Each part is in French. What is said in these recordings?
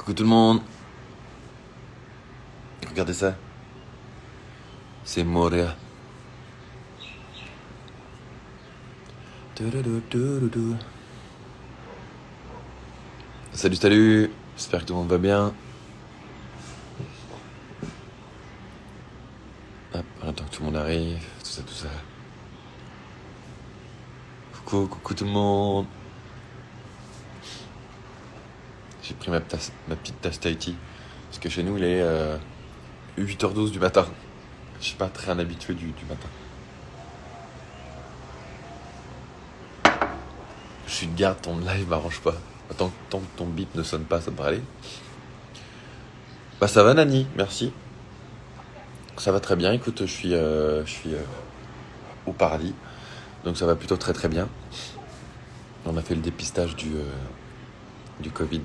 Coucou tout le monde. Regardez ça. C'est Moria. Salut, salut. J'espère que tout le monde va bien. Hop, en attendant que tout le monde arrive, tout ça, tout ça. Coucou tout le monde. J'ai pris ma petite tasse Tahiti. Parce que chez nous, il est 8h12 du matin. Je suis pas très un habitué du matin. Je suis de garde, ton live m'arrange pas. Tant que ton bip ne sonne pas, ça devrait aller. Bah ça va Nani, merci. Ça va très bien, écoute, je suis au paradis. Donc ça va plutôt très très bien. On a fait le dépistage du Covid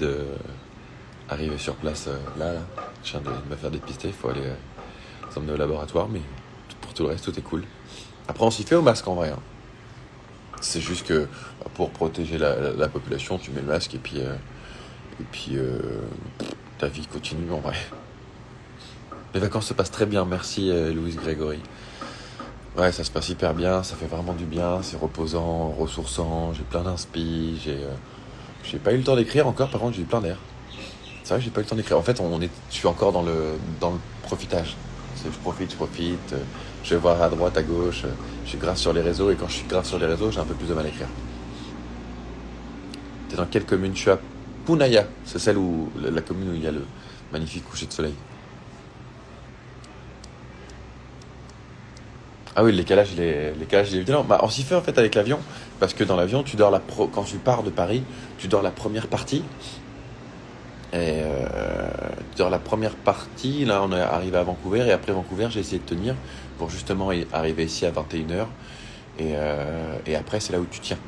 arrivé sur place là. Je viens de me faire dépister, il faut aller s'emmener au laboratoire, mais pour tout le reste, tout est cool. Après, on s'y fait au masque en vrai. Hein. C'est juste que pour protéger la population, tu mets le masque et puis ta vie continue en vrai. Les vacances se passent très bien, merci Louise Grégory. Ouais, ça se passe hyper bien, ça fait vraiment du bien, c'est reposant, ressourçant, j'ai plein d'inspi, j'ai pas eu le temps d'écrire encore, par contre j'ai eu plein d'air. C'est vrai que j'ai pas eu le temps d'écrire. En fait, je suis encore dans le profitage. Je profite, je vais voir à droite, à gauche, je suis grave sur les réseaux, et quand je suis grave sur les réseaux, j'ai un peu plus de mal à écrire. T'es dans quelle commune? Je suis à Punaya, c'est celle où la commune où il y a le magnifique coucher de soleil. Ah oui, le décalage, il est évident. Bah, on s'y fait en fait avec l'avion, parce que dans l'avion, tu dors quand tu pars de Paris, tu dors la première partie. Et tu dors la première partie, là on est arrivé à Vancouver, et après Vancouver, j'ai essayé de tenir pour justement arriver ici à 21h. Et après, c'est là où tu tiens.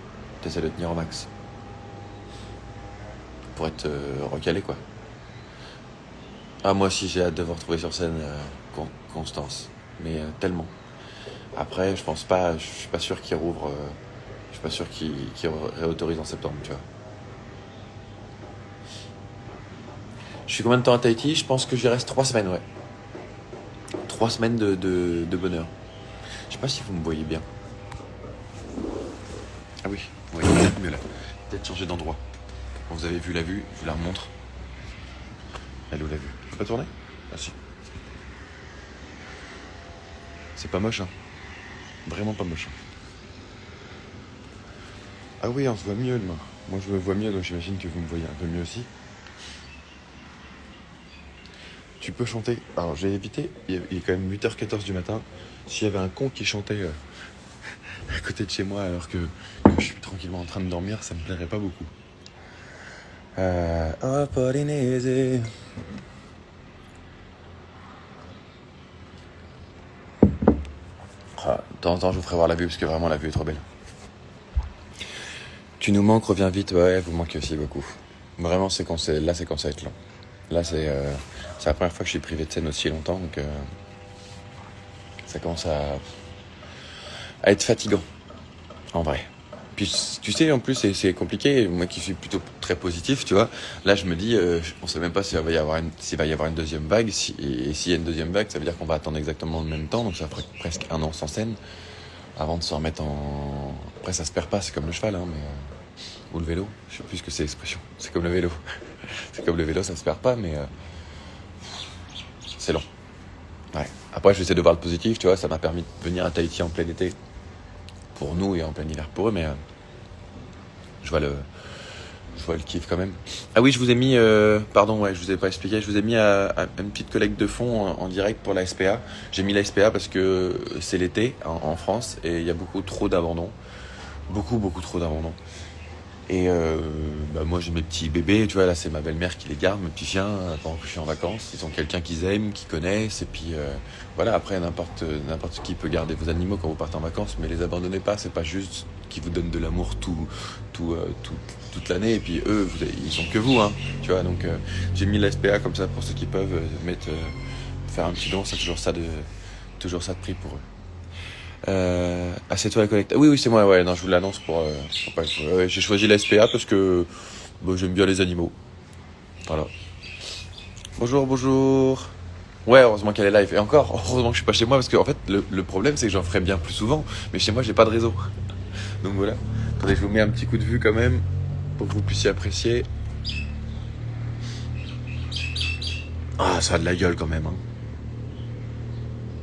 Tu essaies de tenir au max. Pour être recalé, quoi. Ah, moi aussi, j'ai hâte de vous retrouver sur scène, Constance. Mais tellement. Après, je pense pas, je suis pas sûr qu'il rouvre. Je suis pas sûr qu'il réautorise en septembre, tu vois. Je suis combien de temps à Tahiti? Je pense que j'y reste 3 semaines, ouais. 3 semaines de bonheur. Je sais pas si vous me voyez bien. Ah oui, vous voyez peut-être mieux là. Peut-être changer d'endroit. Bon, vous avez vu la vue, je vous la remontre. Elle est où la vue? Je peux pas tourner? Ah si. C'est pas moche, hein. Vraiment pas moche. Ah oui, on se voit mieux demain. Moi je me vois mieux, donc j'imagine que vous me voyez un peu mieux aussi. Tu peux chanter. Alors j'ai évité, il est quand même 8h14 du matin. S'il y avait un con qui chantait à côté de chez moi alors que je suis tranquillement en train de dormir, ça me plairait pas beaucoup. Oh Polynésie. De temps en temps je vous ferai voir la vue parce que vraiment la vue est trop belle. Tu nous manques, reviens vite. Ouais, vous manquez aussi beaucoup. Vraiment, là c'est quand ça va être long. Là c'est la première fois que je suis privé de scène aussi longtemps, donc ça commence à être fatigant, en vrai. Puis tu sais, en plus c'est compliqué, moi qui suis plutôt très positif, tu vois, là je me dis, on sait même pas s'il va y avoir une deuxième vague, et s'il y a une deuxième vague, ça veut dire qu'on va attendre exactement le même temps, donc ça ferait presque 1 an sans scène, avant de se remettre en... Après ça se perd pas, c'est comme le cheval, hein, mais... Ou le vélo, je sais plus ce que c'est l'expression, c'est comme le vélo. C'est comme le vélo, ça se perd pas, mais... c'est long. Ouais. Après, je vais essayer de voir le positif, tu vois, ça m'a permis de venir à Tahiti en plein été pour nous et en plein hiver pour eux, mais je vois le kiff quand même. Ah oui, je vous ai mis, pardon, ouais, je vous ai pas expliqué, je vous ai mis à une petite collecte de fonds en direct pour la SPA. J'ai mis la SPA parce que c'est l'été en France et il y a beaucoup trop d'abandon. Beaucoup trop d'abandon. Et moi j'ai mes petits bébés, tu vois, là c'est ma belle-mère qui les garde, mes petits chiens, pendant que je suis en vacances. Ils ont quelqu'un qu'ils aiment, qu'ils connaissent, et puis voilà, après n'importe qui peut garder vos animaux quand vous partez en vacances, mais les abandonnez pas, c'est pas juste qu'ils vous donnent de l'amour toute l'année, et puis eux, ils ont que vous, hein, tu vois, donc j'ai mis la SPA comme ça pour ceux qui peuvent faire un petit don, c'est toujours ça de prix pour eux. C'est toi la collecte. Oui, c'est moi, ouais, non, je vous l'annonce pour pas... Ouais, j'ai choisi la SPA parce que j'aime bien les animaux. Voilà. Bonjour, bonjour. Ouais, heureusement qu'elle est live. Et encore, heureusement que je suis pas chez moi parce que en fait, le problème c'est que j'en ferais bien plus souvent. Mais chez moi, j'ai pas de réseau. Donc voilà. Attendez, je vous mets un petit coup de vue quand même pour que vous puissiez apprécier. Ah, ça a de la gueule quand même. Hein.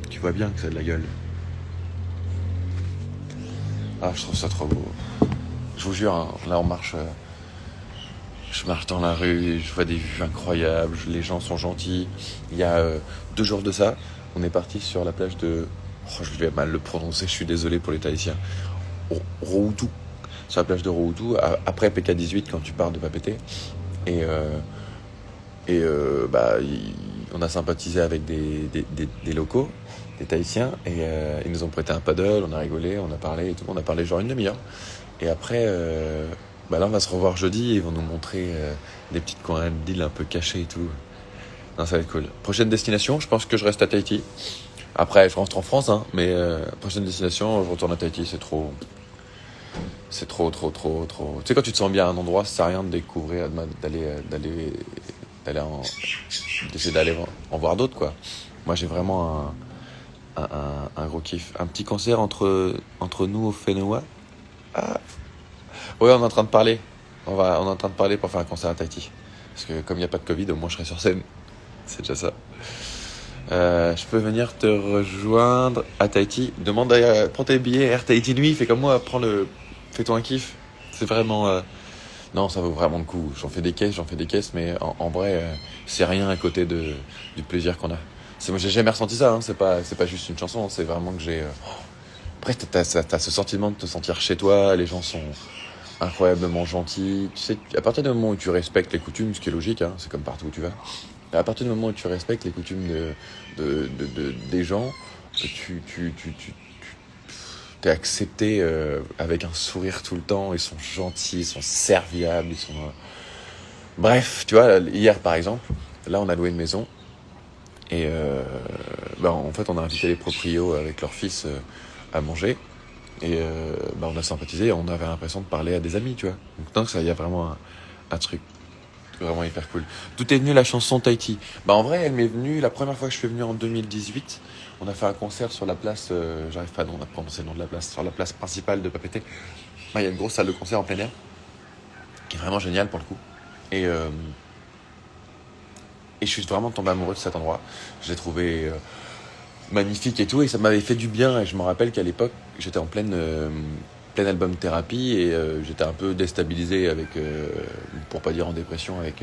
Tu vois bien que ça a de la gueule. Ah, je trouve ça trop beau. Je vous jure, hein, là on marche. Je marche dans la rue, je vois des vues incroyables, les gens sont gentils. Il y a 2 jours de ça, on est parti sur la plage de... Oh, je vais mal le prononcer, je suis désolé pour les Tahitiens. Routou. Sur la plage de Routou, après PK18 quand tu pars de Papeete. Et, bah, on a sympathisé avec des locaux, des Tahitiens. Et ils nous ont prêté un paddle, on a rigolé, on a parlé et tout. On a parlé genre une demi-heure. Et après, bah là, on va se revoir jeudi et ils vont nous montrer des petites coins d'îles un peu cachés et tout. Non, ça va être cool. Prochaine destination, je pense que je reste à Tahiti. Après, je rentre en France, hein, mais prochaine destination, je retourne à Tahiti, c'est trop. C'est trop, trop, trop, trop. Tu sais, quand tu te sens bien à un endroit, ça sert à rien de découvrir, d'aller en. D'essayer d'aller en voir d'autres, quoi. Moi, j'ai vraiment un gros kiff. Un petit concert entre nous au Whenua. Ah, ouais, on est en train de parler. On est en train de parler pour faire un concert à Tahiti. Parce que comme il n'y a pas de Covid, au moins je serai sur scène. C'est déjà ça. Je peux venir te rejoindre à Tahiti. Demande à... Prends tes billets Air Tahiti Nuit. Fais comme moi, fais-toi un kiff. C'est vraiment... Non, ça vaut vraiment le coup. J'en fais des caisses, mais en vrai, c'est rien à côté du plaisir qu'on a. Moi, j'ai jamais ressenti ça. Hein. C'est pas juste une chanson. C'est vraiment que j'ai... Après, t'as ce sentiment de te sentir chez toi. Les gens sont incroyablement gentils. Tu sais, à partir du moment où tu respectes les coutumes, ce qui est logique, hein, c'est comme partout où tu vas. À partir du moment où tu respectes les coutumes des gens, t'es accepté avec un sourire tout le temps. Ils sont gentils, ils sont serviables, ils sont... Bref, tu vois, hier par exemple, là on a loué une maison et bah, en fait on a invité les proprios avec leur fils à manger. Et bah, on a sympathisé et on avait l'impression de parler à des amis, tu vois. Donc ça, il y a vraiment un truc vraiment hyper cool. D'où est venue la chanson Tahiti? Bah en vrai, elle m'est venue la première fois que je suis venu en 2018. On a fait un concert sur la place, j'arrive pas à prononcer le nom de la place, sur la place principale de Papeete. Bah, il y a une grosse salle de concert en plein air, qui est vraiment géniale pour le coup. Et, euh, et je suis vraiment tombé amoureux de cet endroit. Je l'ai trouvé magnifique et tout, et ça m'avait fait du bien. Et je me rappelle qu'à l'époque, j'étais en pleine album thérapie et j'étais un peu déstabilisé avec, pour pas dire en dépression, avec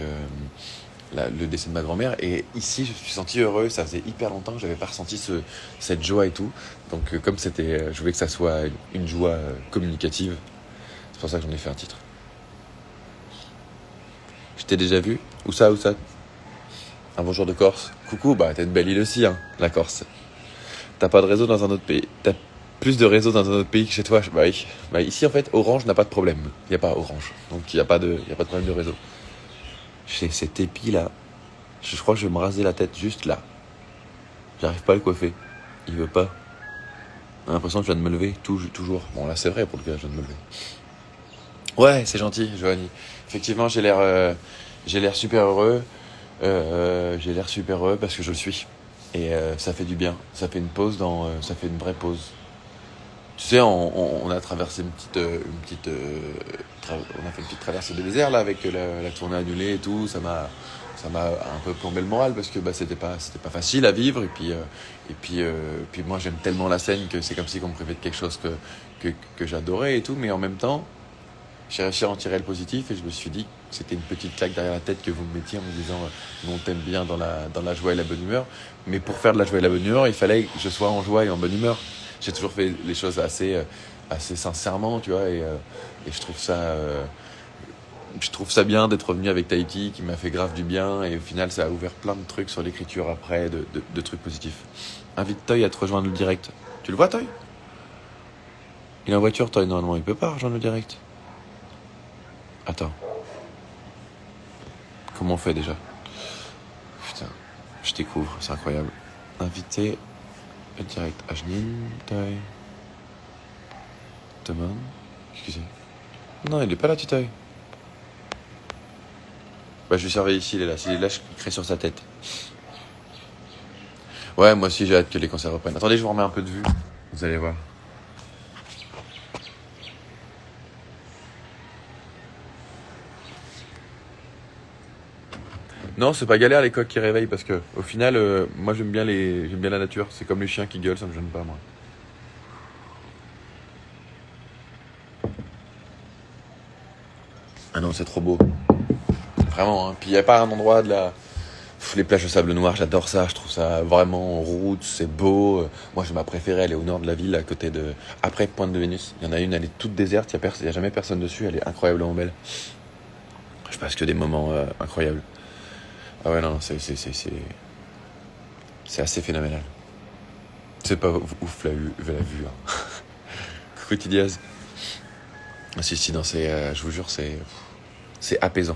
le décès de ma grand-mère. Et ici, je me suis senti heureux. Ça faisait hyper longtemps que j'avais pas ressenti cette joie et tout. Donc, comme c'était, je voulais que ça soit une joie communicative. C'est pour ça que j'en ai fait un titre. Je t'ai déjà vu? Où ça, où ça? Un bonjour de Corse. Coucou, bah t'as une belle île aussi, hein, la Corse. T'as pas de réseau dans un autre pays. T'as plus de réseau dans un autre pays que chez toi. Bah oui. Bah ici en fait, Orange n'a pas de problème. Il y a pas Orange, donc il y a pas de problème de réseau. J'ai cet épi là. Je crois que je vais me raser la tête juste là. J'arrive pas à le coiffer. Il veut pas. J'ai l'impression que je viens de me lever toujours. Bon là c'est vrai pour le cas, je viens de me lever. Ouais, c'est gentil, Joanie. Effectivement, j'ai l'air super heureux. J'ai l'air super heureux parce que je le suis. Et ça fait du bien. Ça fait une pause ça fait une vraie pause. Tu sais, on a traversé on a fait une petite traversée de désert là avec la tournée annulée et tout. Ça m'a un peu plombé le moral parce que bah c'était pas facile à vivre puis moi j'aime tellement la scène que c'est comme si on me privait de quelque chose que j'adorais et tout. Mais en même temps, j'ai réussi à en tirer le positif et je me suis dit que c'était une petite claque derrière la tête que vous me mettiez en me disant nous on t'aime bien dans la joie et la bonne humeur. Mais pour faire de la joie et la bonne humeur, il fallait que je sois en joie et en bonne humeur. J'ai toujours fait les choses assez sincèrement, tu vois, et je trouve ça bien d'être revenu avec Tahiti, qui m'a fait grave du bien, et au final, ça a ouvert plein de trucs sur l'écriture après, de trucs positifs. Invite Toy à te rejoindre le direct. Tu le vois, Toy? Il est en voiture, Toy, normalement, il peut pas rejoindre le direct. Attends. Comment on fait déjà? Putain, je découvre, c'est incroyable. Inviter le direct. Ajnin, Toy. Demande. Qu'est-ce que c'est? Non, il est pas là, Titoy. Bah, je lui surveille ici, il est là. S'il est là, je cliquerai sur sa tête. Ouais, moi aussi, j'ai hâte que les concerts reprennent. Attendez, je vous remets un peu de vue. Vous allez voir. Non, c'est pas galère les coqs qui réveillent parce que au final, moi j'aime bien la nature. C'est comme les chiens qui gueulent, ça me gêne pas moi. Ah non, c'est trop beau, vraiment. Hein. Puis il y a pas un endroit de la, les plages de sable noir, j'adore ça. Je trouve ça vraiment en route, c'est beau. Moi, j'ai ma préférée, elle est au nord de la ville, à côté de, après Pointe de Vénus. Il y en a une, elle est toute déserte, il y a jamais personne dessus, elle est incroyablement belle. Je passe que des moments incroyables. Ah ouais, non, c'est assez phénoménal. C'est pas ouf la vue. Hein. Coucou Tidiaz. Ah, si, non, je vous jure, c'est apaisant.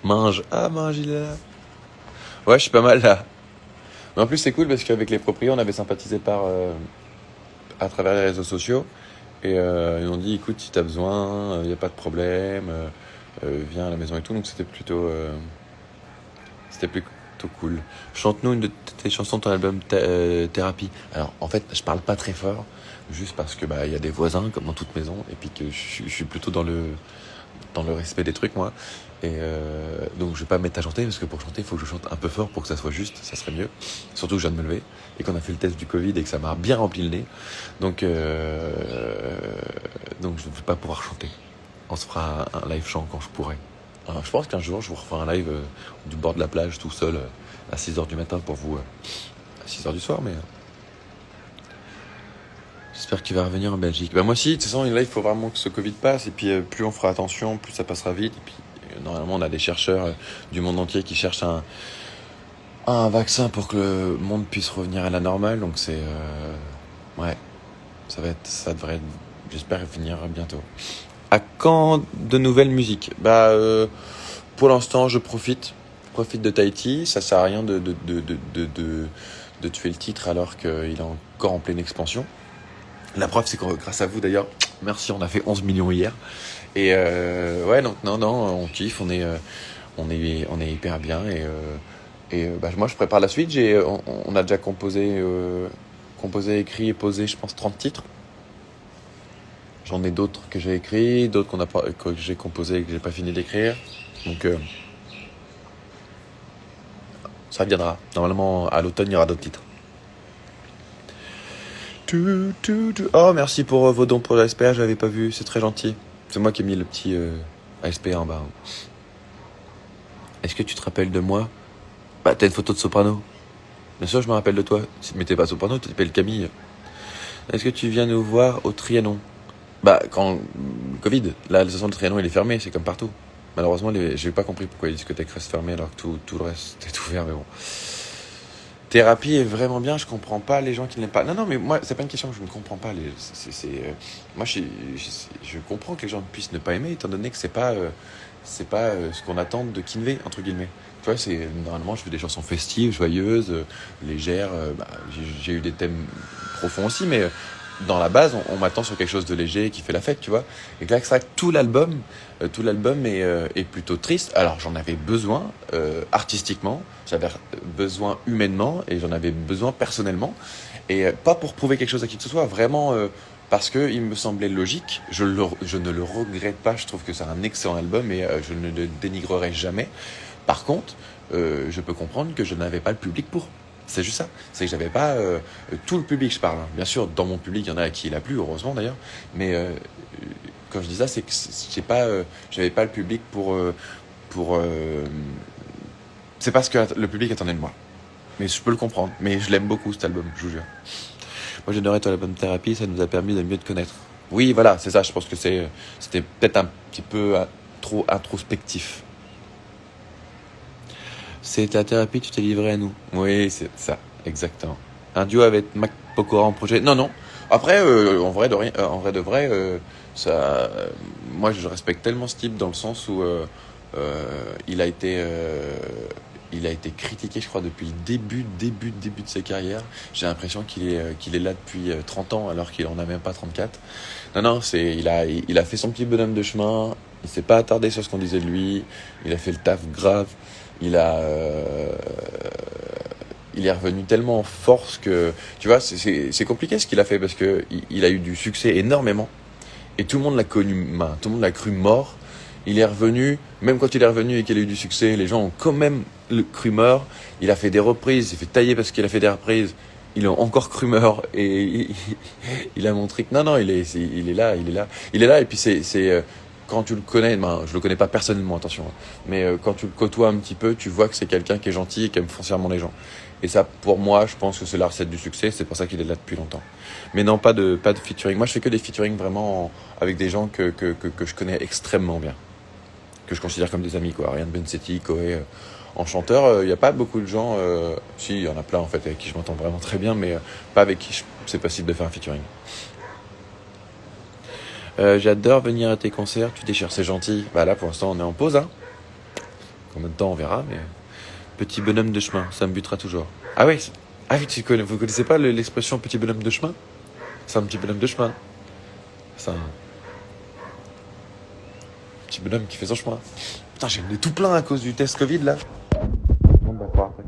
Mange. Ah, mange, il est là. Ouais, je suis pas mal là. Mais en plus, c'est cool parce qu'avec les proprios, on avait sympathisé à travers les réseaux sociaux. Et ils ont dit, écoute, si t'as besoin, y a pas de problème, viens à la maison et tout. Donc c'était plutôt cool. Chante-nous une de tes chansons de ton album Thérapie. Alors, en fait, je parle pas très fort, juste parce que bah il y a des voisins, comme dans toute maison, et puis que je suis plutôt dans le respect des trucs, moi. Et donc, je vais pas me mettre à chanter, parce que pour chanter, il faut que je chante un peu fort pour que ça soit juste, ça serait mieux. Surtout que je viens de me lever, et qu'on a fait le test du Covid, et que ça m'a bien rempli le nez. Donc, donc je ne vais pas pouvoir chanter. On se fera un live chant quand je pourrai. Alors, je pense qu'un jour, je vous referai un live du bord de la plage, tout seul, à 6h du matin pour vous, à 6h du soir, mais j'espère qu'il va revenir en Belgique. Bah moi aussi, de toute façon, là, il faut vraiment que ce Covid passe, et puis plus on fera attention, plus ça passera vite, et puis normalement, on a des chercheurs du monde entier qui cherchent un vaccin pour que le monde puisse revenir à la normale, donc ouais, ça devrait, j'espère, finir bientôt. À quand de nouvelles musiques? Bah, pour l'instant, je profite de Tahiti. Ça sert à rien de tuer le titre alors qu'il est encore en pleine expansion. La preuve, c'est que grâce à vous d'ailleurs, merci, on a fait 11 millions hier. Et ouais, donc non, on kiffe, on est hyper bien. Et bah, moi, je prépare la suite. On a déjà composé, écrit et posé, je pense, 30 titres. J'en ai d'autres que j'ai écrits, d'autres que j'ai composés et que j'ai pas fini d'écrire. Donc ça viendra. Normalement, à l'automne, il y aura d'autres titres. Oh, merci pour vos dons pour la SPA, j'avais pas vu, c'est très gentil. C'est moi qui ai mis le petit SPA en bas. Est-ce que tu te rappelles de moi? Bah, t'as une photo de soprano. Bien sûr, je me rappelle de toi. Mais t'es pas soprano, tu t'appelles Camille. Est-ce que tu viens nous voir au Trianon? Bah, quand Covid, là, la station de Trianon, il est fermé, c'est comme partout. Malheureusement, j'ai pas compris pourquoi les discothèques restent fermées alors que tout le reste est ouvert, mais bon. Thérapie est vraiment bien, je comprends pas les gens qui ne l'aiment pas. Non, mais moi, c'est pas une question que je ne comprends pas. Moi, je comprends que les gens puissent ne pas aimer, étant donné que c'est pas ce qu'on attend de Kinvey, entre guillemets. Tu vois, normalement, je fais des chansons festives, joyeuses, légères. Bah, j'ai eu des thèmes profonds aussi, mais dans la base, on m'attend sur quelque chose de léger qui fait la fête, tu vois. Et là, c'est vrai que tout l'album est plutôt triste. Alors, j'en avais besoin artistiquement, j'avais besoin humainement et j'en avais besoin personnellement. Et pas pour prouver quelque chose à qui que ce soit, vraiment parce qu'il me semblait logique. Je ne le regrette pas, je trouve que c'est un excellent album et je ne le dénigrerai jamais. Par contre, je peux comprendre que je n'avais pas le public pour. C'est juste ça. C'est que j'avais pas tout le public, je parle. Hein. Bien sûr, dans mon public, il y en a à qui il a plu, heureusement d'ailleurs. Mais quand je dis ça, c'est que j'avais pas le public pour. C'est parce que le public attendait de moi. Mais je peux le comprendre. Mais je l'aime beaucoup cet album, je vous jure. Moi, j'adorais ton album Thérapie, ça nous a permis de mieux te connaître. Oui, voilà, c'est ça. Je pense que c'était peut-être un petit peu trop introspectif. C'est ta thérapie, tu t'es livré à nous. Oui, c'est ça, exactement. Un duo avec Mac Pokora en projet. Non. Après, en vrai de vrai, moi je respecte tellement ce type dans le sens où il a été, critiqué, je crois, depuis le début de sa carrière. J'ai l'impression qu'il est là depuis 30 ans alors qu'il en a même pas 34. Non, il a fait son petit bonhomme de chemin. Il s'est pas attardé sur ce qu'on disait de lui. Il a fait le taf grave. Il a, il est revenu tellement en force que, tu vois, c'est compliqué ce qu'il a fait parce que il a eu du succès énormément et tout le monde l'a connu, tout le monde l'a cru mort. Il est revenu, même quand il est revenu et qu'il a eu du succès, les gens ont quand même le cru mort. Il a fait des reprises, il s'est fait tailler parce qu'il a fait des reprises. Ils l'ont encore cru mort et il a montré que non, il est là. Et puis quand tu le connais, ben, je le connais pas personnellement, attention, hein, mais quand tu le côtoies un petit peu, tu vois que c'est quelqu'un qui est gentil et qui aime foncièrement les gens. Et ça, pour moi, je pense que c'est la recette du succès. C'est pour ça qu'il est là depuis longtemps. Mais non, pas de featuring. Moi, je fais que des featuring vraiment avec des gens que je connais extrêmement bien, que je considère comme des amis, quoi. Ryan Bensetti, Koé. En chanteur, il n'y a pas beaucoup de gens. Si, il y en a plein en fait avec qui je m'entends vraiment très bien, mais pas avec qui c'est possible de faire un featuring. J'adore venir à tes concerts, tu déchires, c'est gentil. Bah là, pour l'instant, on est en pause, hein. Combien de temps, on verra, mais petit bonhomme de chemin, ça me butera toujours. Ah oui, vous connaissez pas l'expression petit bonhomme de chemin? C'est un petit bonhomme de chemin. C'est un petit bonhomme qui fait son chemin. Putain, j'ai le nez tout plein à cause du test Covid là. Tout le monde va croire que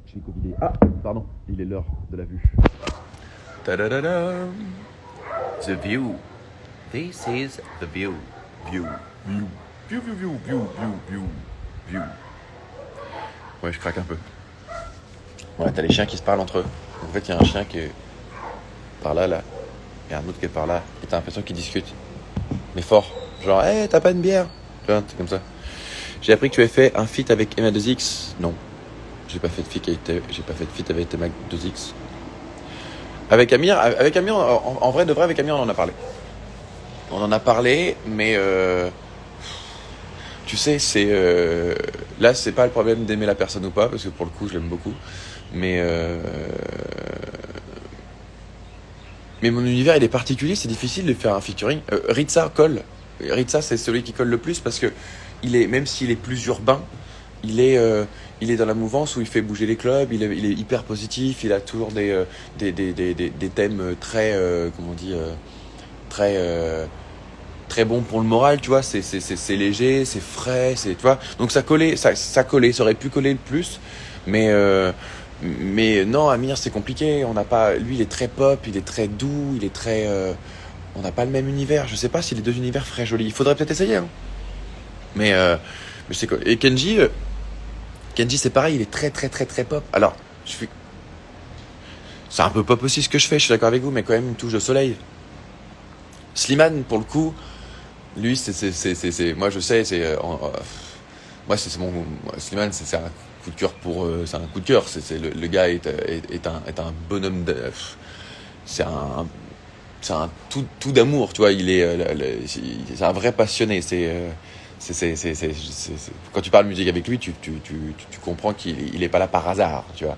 je suis covidé. Ah, pardon, il est l'heure de la vue. Ta-da-da-da. The view. This is the view. View. Ouais, je craque un peu. Ouais, t'as les chiens qui se parlent entre eux. En fait, il y a un chien qui est par là, et un autre qui est par là. Et t'as l'impression qu'ils discutent. Mais fort. Genre, hey, t'as pas une bière? Tu vois, c'est comme ça. J'ai appris que tu avais fait un feat avec MA2X. Non. J'ai pas fait de feat avec MA2X. Avec Amir, en vrai de vrai, avec Amir, on en a parlé. On en a parlé, mais tu sais, là, c'est pas le problème d'aimer la personne ou pas, parce que pour le coup, je l'aime beaucoup. Mais mon univers, il est particulier, c'est difficile de faire un featuring. Ritza colle. Ritza, c'est celui qui colle le plus parce que même s'il est plus urbain, il est dans la mouvance où il fait bouger les clubs, il est hyper positif, il a toujours des thèmes très, comment on dit, très bon pour le moral, tu vois, c'est léger, c'est frais, tu vois. Donc ça collait, ça aurait pu coller le plus, mais non, Amir, c'est compliqué, lui il est très pop, il est très doux, il est très, on n'a pas le même univers, je sais pas si les deux univers feraient joli, il faudrait peut-être essayer, hein. Mais c'est quoi. Et Kenji, c'est pareil, il est très très très très pop. Alors, c'est un peu pop aussi ce que je fais, je suis d'accord avec vous, mais quand même une touche de soleil. Slimane, pour le coup, lui, c'est moi je sais, moi c'est mon Slimane, c'est un coup de cœur c'est un coup de cœur. Le gars est un bonhomme c'est un tout d'amour, tu vois. C'est un vrai passionné. Quand tu parles musique avec lui, tu comprends qu'il est pas là par hasard, tu vois.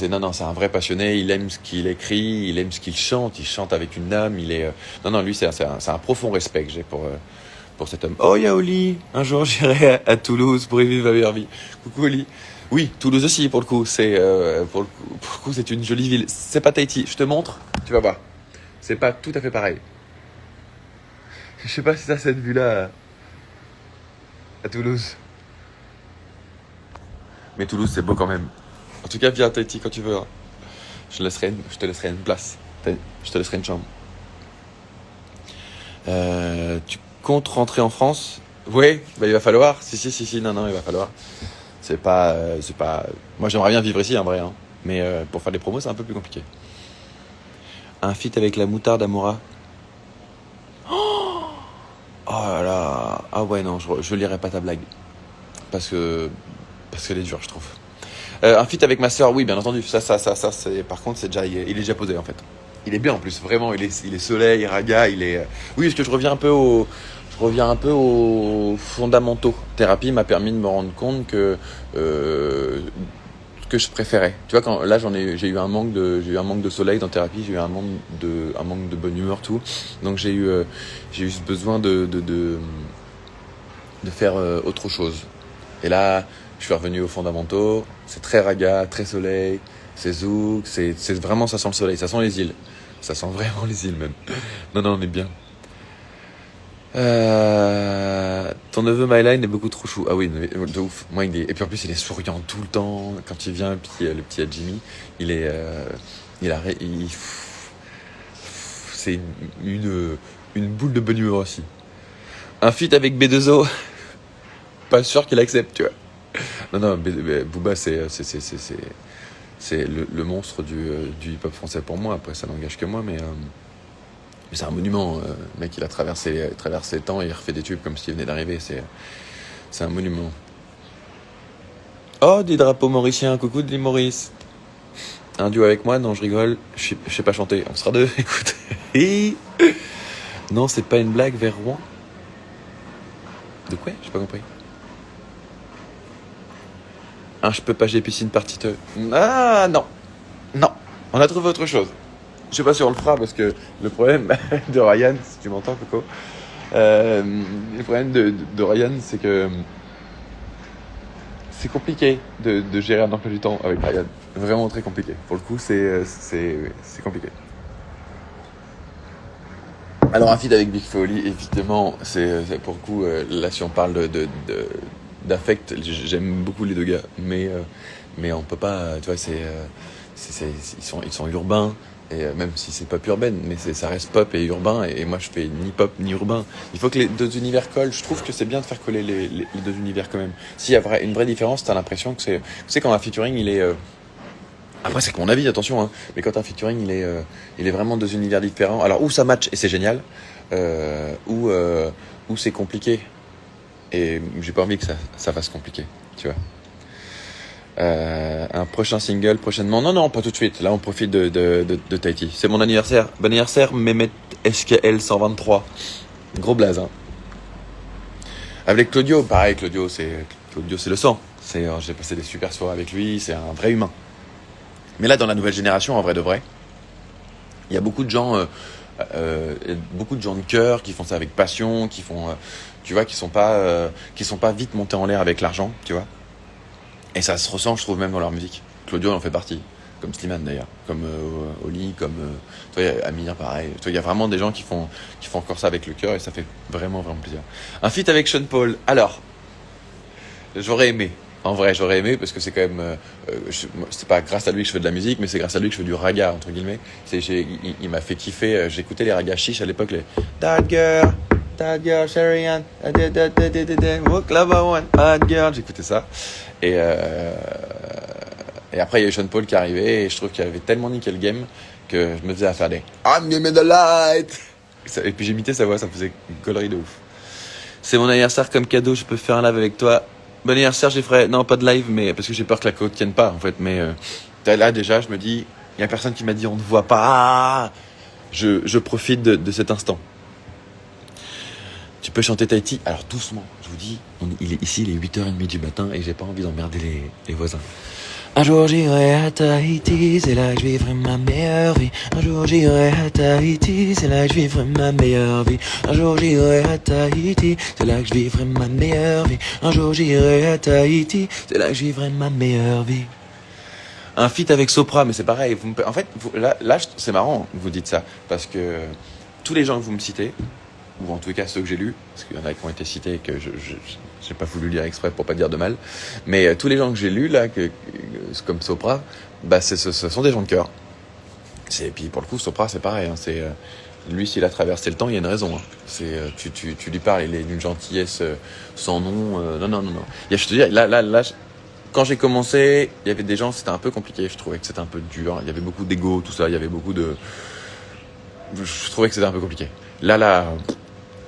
Non, c'est un vrai passionné. Il aime ce qu'il écrit, il aime ce qu'il chante. Il chante avec une âme. Non, lui, c'est un profond respect que j'ai pour cet homme. Oh, il y a Oli. Un jour, j'irai à Toulouse pour y vivre ma meilleure vie. Coucou Oli. Oui, Toulouse aussi, pour le coup. Pour le coup, c'est une jolie ville. C'est pas Tahiti. Je te montre, tu vas voir. C'est pas tout à fait pareil. Je sais pas si t'as cette vue-là à Toulouse. Mais Toulouse, c'est beau quand même. En tout cas, viens à Tahiti quand tu veux. Hein. Je te laisserai une place. Je te laisserai une chambre. Tu comptes rentrer en France? Oui, bah, il va falloir. Si. Non, il va falloir. C'est pas. Moi, j'aimerais bien vivre ici, en vrai. Hein. Mais pour faire des promos, c'est un peu plus compliqué. Un feat avec la moutarde Amora. Oh là là. Ah ouais, non, je lirai pas ta blague. Parce qu'elle est dure, je trouve. Un feat avec ma sœur, oui, bien entendu. Ça, par contre, il est déjà posé en fait. Il est bien en plus, vraiment. Il est soleil, raga, Oui, parce que je reviens un peu aux fondamentaux. Thérapie m'a permis de me rendre compte que je préférais. Tu vois, quand là j'ai eu un manque de soleil dans thérapie, j'ai eu un manque de bonne humeur, tout. Donc j'ai eu ce besoin de faire autre chose. Et là, je suis revenu aux fondamentaux. C'est très raga, très soleil, c'est zouk, c'est vraiment, ça sent le soleil, ça sent les îles. Ça sent vraiment les îles même. Non, on est bien. Ton neveu Myline est beaucoup trop chou. Ah oui, de ouf. Moi, et puis en plus, il est souriant tout le temps. Quand il vient, puis le petit Jimmy, il est, c'est une boule de bonne humeur aussi. Un feat avec B2O, pas sûr qu'il accepte, tu vois. Non, Booba, c'est le monstre du hip-hop français pour moi. Après, ça n'engage que moi, mais c'est un monument. Le mec, il a traversé le temps et il refait des tubes comme s'il venait d'arriver. C'est un monument. Oh, des drapeaux mauriciens. Coucou de l'île Maurice. Un duo avec moi? Non, je rigole. Je sais pas chanter. On sera deux, écoute. Non, c'est pas une blague vers Rouen. De quoi? J'ai pas compris. Je peux pas, j'ai piscine partie 2. Ah, non. On a trouvé autre chose. Je sais pas si on le fera parce que le problème de Ryan, si tu m'entends, Coco, le problème de Ryan, c'est que c'est compliqué de gérer un emploi du temps avec Ryan. Vraiment très compliqué. Pour le coup, c'est compliqué. Alors, un feat avec Big Foley, évidemment, c'est pour le coup, là, si on parle d'affect, j'aime beaucoup les deux gars, mais on peut pas, tu vois, ils sont urbains. Et même si c'est pop urbaine, mais ça reste pop et urbain, et moi je fais ni pop ni urbain. Il faut que les deux univers collent. Je trouve que c'est bien de faire coller les deux univers quand même. S'il y a une vraie différence, t'as l'impression que tu sais, quand un featuring il est après c'est que mon avis, attention, hein, mais quand un featuring il est vraiment deux univers différents, alors où ça match et c'est génial, où c'est compliqué, et j'ai pas envie que ça fasse compliqué, tu vois. Un prochain single prochainement. Non, pas tout de suite. Là, on profite de Tahiti. C'est mon anniversaire. Bon anniversaire, Mehmet SKL 123. Gros blaze, hein. Avec Claudio, pareil, Claudio, c'est le sang. J'ai passé des super soirées avec lui, c'est un vrai humain. Mais là, dans la nouvelle génération, en vrai de vrai, il y a beaucoup de gens de cœur qui font ça avec passion, qui font, tu vois, qui sont pas vite montés en l'air avec l'argent, tu vois. Et ça se ressent, je trouve, même dans leur musique. Claudio en fait partie, comme Slimane d'ailleurs, comme Oli, comme toi, Amir, pareil. Toi, il y a vraiment des gens qui font encore ça avec le cœur et ça fait vraiment plaisir. Un feat avec Sean Paul. Alors, j'aurais aimé. En vrai, j'aurais aimé parce que c'est quand même, c'est pas grâce à lui que je fais de la musique, mais c'est grâce à lui que je fais du raga entre guillemets. Il m'a fait kiffer. J'écoutais les ragas chiches à l'époque, les That Girl, Sharian, Walk Lava One, Bad Girl. J'écoutais ça. Et après, il y a eu Sean Paul qui est arrivé et je trouve qu'il avait tellement niqué le game que je me faisais à faire des I'm give me the light. Et puis j'imitais sa voix, ça me faisait une connerie de ouf. C'est mon anniversaire, comme cadeau, je peux faire un live avec toi. Bon anniversaire, j'ai ferai. Non, pas de live, mais parce que j'ai peur que la côte tienne pas en fait. Mais là déjà, je me dis, il y a personne qui m'a dit on ne voit pas. Je profite de cet instant. Tu peux chanter Tahiti. Alors doucement, je vous dis, il est 8h30 du matin et j'ai pas envie d'emmerder les voisins. Un jour j'irai à Tahiti, c'est là que je vivrai ma meilleure vie. Un jour j'irai à Tahiti, c'est là que je vivrai ma meilleure vie. Un jour j'irai à Tahiti, c'est là que je vivrai ma meilleure vie. Un jour j'irai à Tahiti, c'est là que je vivrai ma meilleure vie. Un feat avec Sopra, mais c'est pareil. En fait, là, c'est marrant que vous dites ça, parce que tous les gens que vous me citez, ou en tout cas ceux que j'ai lus, parce qu'il y en a qui ont été cités et que je n'ai pas voulu lire exprès pour pas dire de mal, mais tous les gens que j'ai lus là, comme Sopra, ce sont des gens de cœur. Et puis pour le coup, Sopra c'est pareil, hein, lui s'il a traversé le temps, il y a une raison. Hein. Tu lui parles, il est d'une gentillesse sans nom. Non. Je te dis, là, quand j'ai commencé, il y avait des gens, c'était un peu compliqué, je trouvais que c'était un peu dur, il y avait beaucoup d'ego, tout ça, il y avait beaucoup de... Je trouvais que c'était un peu compliqué. Là,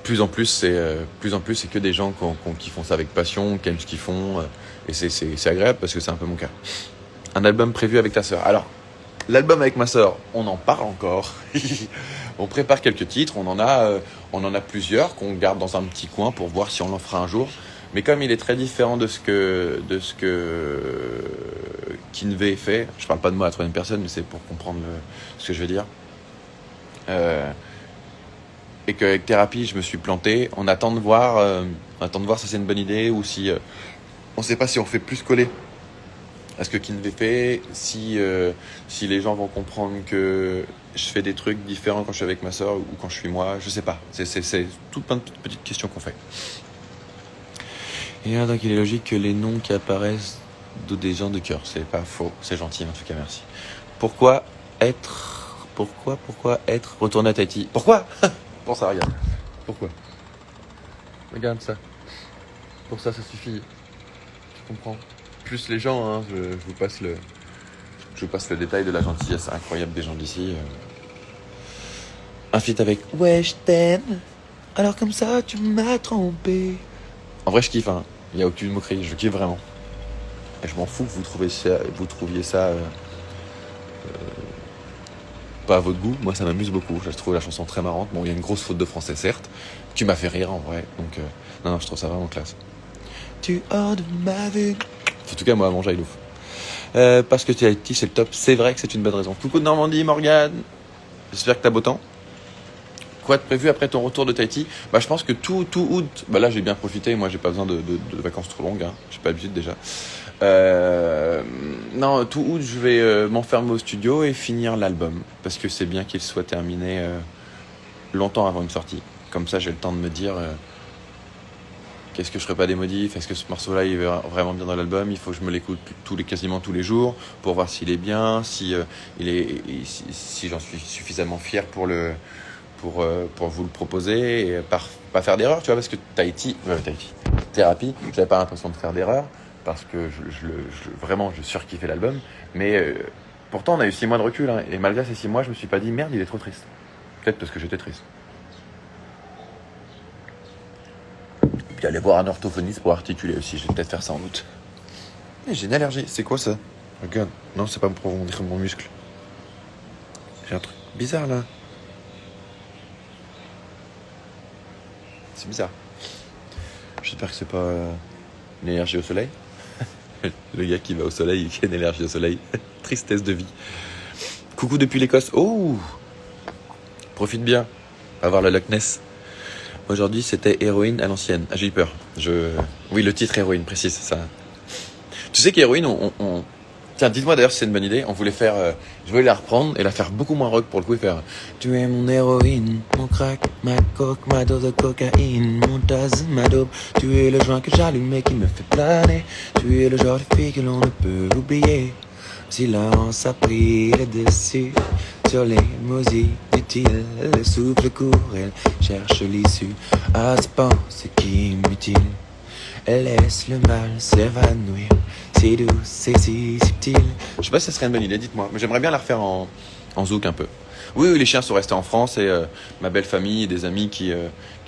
plus en plus, c'est que des gens qui font ça avec passion, qui aiment ce qu'ils font, et c'est agréable parce que c'est un peu mon cas. Un album prévu avec ta sœur. Alors, l'album avec ma sœur, on en parle encore. On prépare quelques titres, on en a plusieurs qu'on garde dans un petit coin pour voir si on en fera un jour. Mais comme il est très différent de ce que Kinvey fait, je parle pas de moi à la troisième personne, mais c'est pour comprendre ce que je veux dire. Et qu'avec Thérapie, je me suis planté. On attend de voir si c'est une bonne idée ou si... on sait pas si on fait plus coller Est-ce que Kinvé fait si les gens vont comprendre que je fais des trucs différents quand je suis avec ma soeur ou quand je suis moi, je sais pas. C'est tout plein de petites questions qu'on fait. Et donc il est logique que les noms qui apparaissent de des gens de cœur, c'est pas faux, c'est gentil, en tout cas merci. Pourquoi être retourné à Tahiti? Pourquoi? Pour ça, regarde. Pourquoi? Regarde ça. Pour ça suffit. Tu comprends? Plus les gens, hein, je vous passe le détail de la gentillesse incroyable des gens d'ici. Un feat avec ouais, je t'aime. Alors comme ça, tu m'as trompé. En vrai, je kiffe, hein. Il n'y a aucune moquerie, je kiffe vraiment. Et je m'en fous que vous trouviez ça pas à votre goût. Moi, ça m'amuse beaucoup. Je trouve la chanson très marrante. Bon, il y a une grosse faute de français, certes, qui m'a fait rire en vrai. Donc, non, je trouve ça vraiment classe. Tu hors de ma vue. En tout cas, moi, mon jail ouf. Parce que tu as été, c'est le top. C'est vrai que c'est une bonne raison. Coucou de Normandie, Morgane. J'espère que t'as beau temps. Quoi de prévu après ton retour de Tahiti? Bah, je pense que tout août. Bah là, j'ai bien profité. Moi, j'ai pas besoin de vacances trop longues. Hein. J'ai pas l'habitude déjà. Non, tout août, je vais m'enfermer au studio et finir l'album. Parce que c'est bien qu'il soit terminé longtemps avant une sortie. Comme ça, j'ai le temps de me dire qu'est-ce que je ferais pas des modifs? Est-ce que ce morceau-là, il va vraiment bien dans l'album? Il faut que je me l'écoute quasiment tous les jours pour voir s'il est bien, si j'en suis suffisamment fier pour vous le proposer et pas faire d'erreur, tu vois, parce que Thérapie, j'avais pas l'impression de faire d'erreur parce que vraiment je surkiffais l'album, mais pourtant on a eu 6 mois de recul, hein, et malgré ces 6 mois je me suis pas dit merde, il est trop triste. Peut-être parce que j'étais triste. Puis aller voir un orthophoniste pour articuler aussi, je vais peut-être faire ça en août. Mais j'ai une allergie, c'est quoi ça? Regarde, non, c'est pas pour mon muscle. J'ai un truc bizarre là. C'est bizarre. J'espère que c'est pas une allergie au soleil. Le gars qui va au soleil et qui a une allergie au soleil. Tristesse de vie. Coucou depuis l'Écosse. Oh, profite bien. On va voir le Loch Ness. Aujourd'hui, c'était héroïne à l'ancienne. Ah, j'ai eu peur. Oui, le titre héroïne, précise ça. Tu sais qu'héroïne, Tiens, dites-moi d'ailleurs si c'est une bonne idée. On voulait faire... je voulais la reprendre et la faire beaucoup moins rock pour le coup et faire... Tu es mon héroïne, mon crack, ma coke, ma dose de cocaïne, mon tasse, ma dope. Tu es le joint que j'allume et qui me fait planer. Tu es le genre de fille que l'on ne peut oublier. Silence a pris le dessus sur les mots inutiles. Le souffle court, elle cherche l'issue à ce pensée qui mutile. Elle laisse le mal s'évanouir. C'est doux, c'est si subtil. Je sais pas si ça serait une bonne idée, dites-moi. Mais j'aimerais bien la refaire en zouk un peu. Oui, les chiens sont restés en France et ma belle famille et des amis qui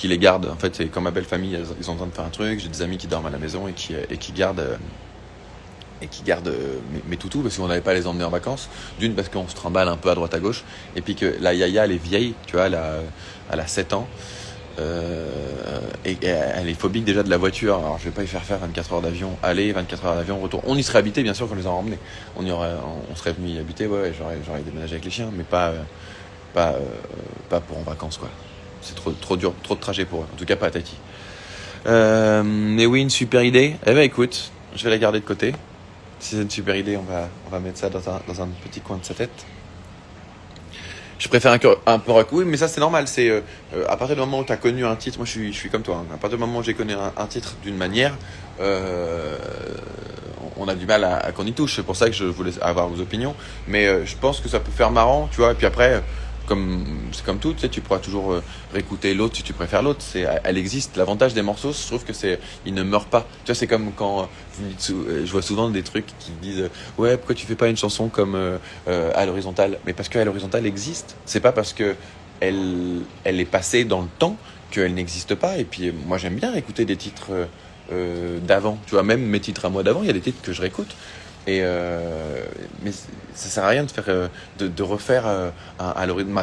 les gardent. En fait, c'est comme ma belle famille, ils ont besoin de faire un truc. J'ai des amis qui dorment à la maison et qui gardent mes toutous parce qu'on n'avait pas à les emmener en vacances. D'une, parce qu'on se trimballe un peu à droite à gauche. Et puis que la Yaya, elle est vieille, tu vois, elle a 7 ans. Et elle est phobique déjà de la voiture. Alors je vais pas y faire 24 heures d'avion aller, 24 heures d'avion retour. On y serait habité bien sûr quand on les aurait emmenés. On serait venu y habiter, ouais, j'aurais déménagé avec les chiens, mais pas pour en vacances quoi. C'est trop dur, trop de trajet pour eux. En tout cas pas à Tahiti. Mais oui, une super idée. Eh ben écoute, je vais la garder de côté. Si c'est une super idée, on va mettre ça dans un petit coin de sa tête. Je préfère un peu rock, oui, mais ça c'est normal. C'est à partir du moment où tu as connu un titre, moi je suis comme toi. Hein, à partir du moment où j'ai connu un titre d'une manière, on a du mal à qu'on y touche. C'est pour ça que je voulais avoir vos opinions. Mais je pense que ça peut faire marrant, tu vois. Et puis après, c'est comme tout, tu sais, tu pourras toujours réécouter l'autre si tu préfères l'autre. Elle existe. L'avantage des morceaux, je trouve que ils ne meurent pas. Tu vois, c'est comme quand je vois souvent des trucs qui disent ouais, pourquoi tu fais pas une chanson comme à l'horizontale? Mais parce qu'à l'horizontale existe. C'est pas parce que elle est passée dans le temps qu'elle n'existe pas. Et puis moi j'aime bien écouter des titres d'avant. Tu vois, même mes titres à moi d'avant, il y a des titres que je réécoute. Mais ça sert à rien de faire de refaire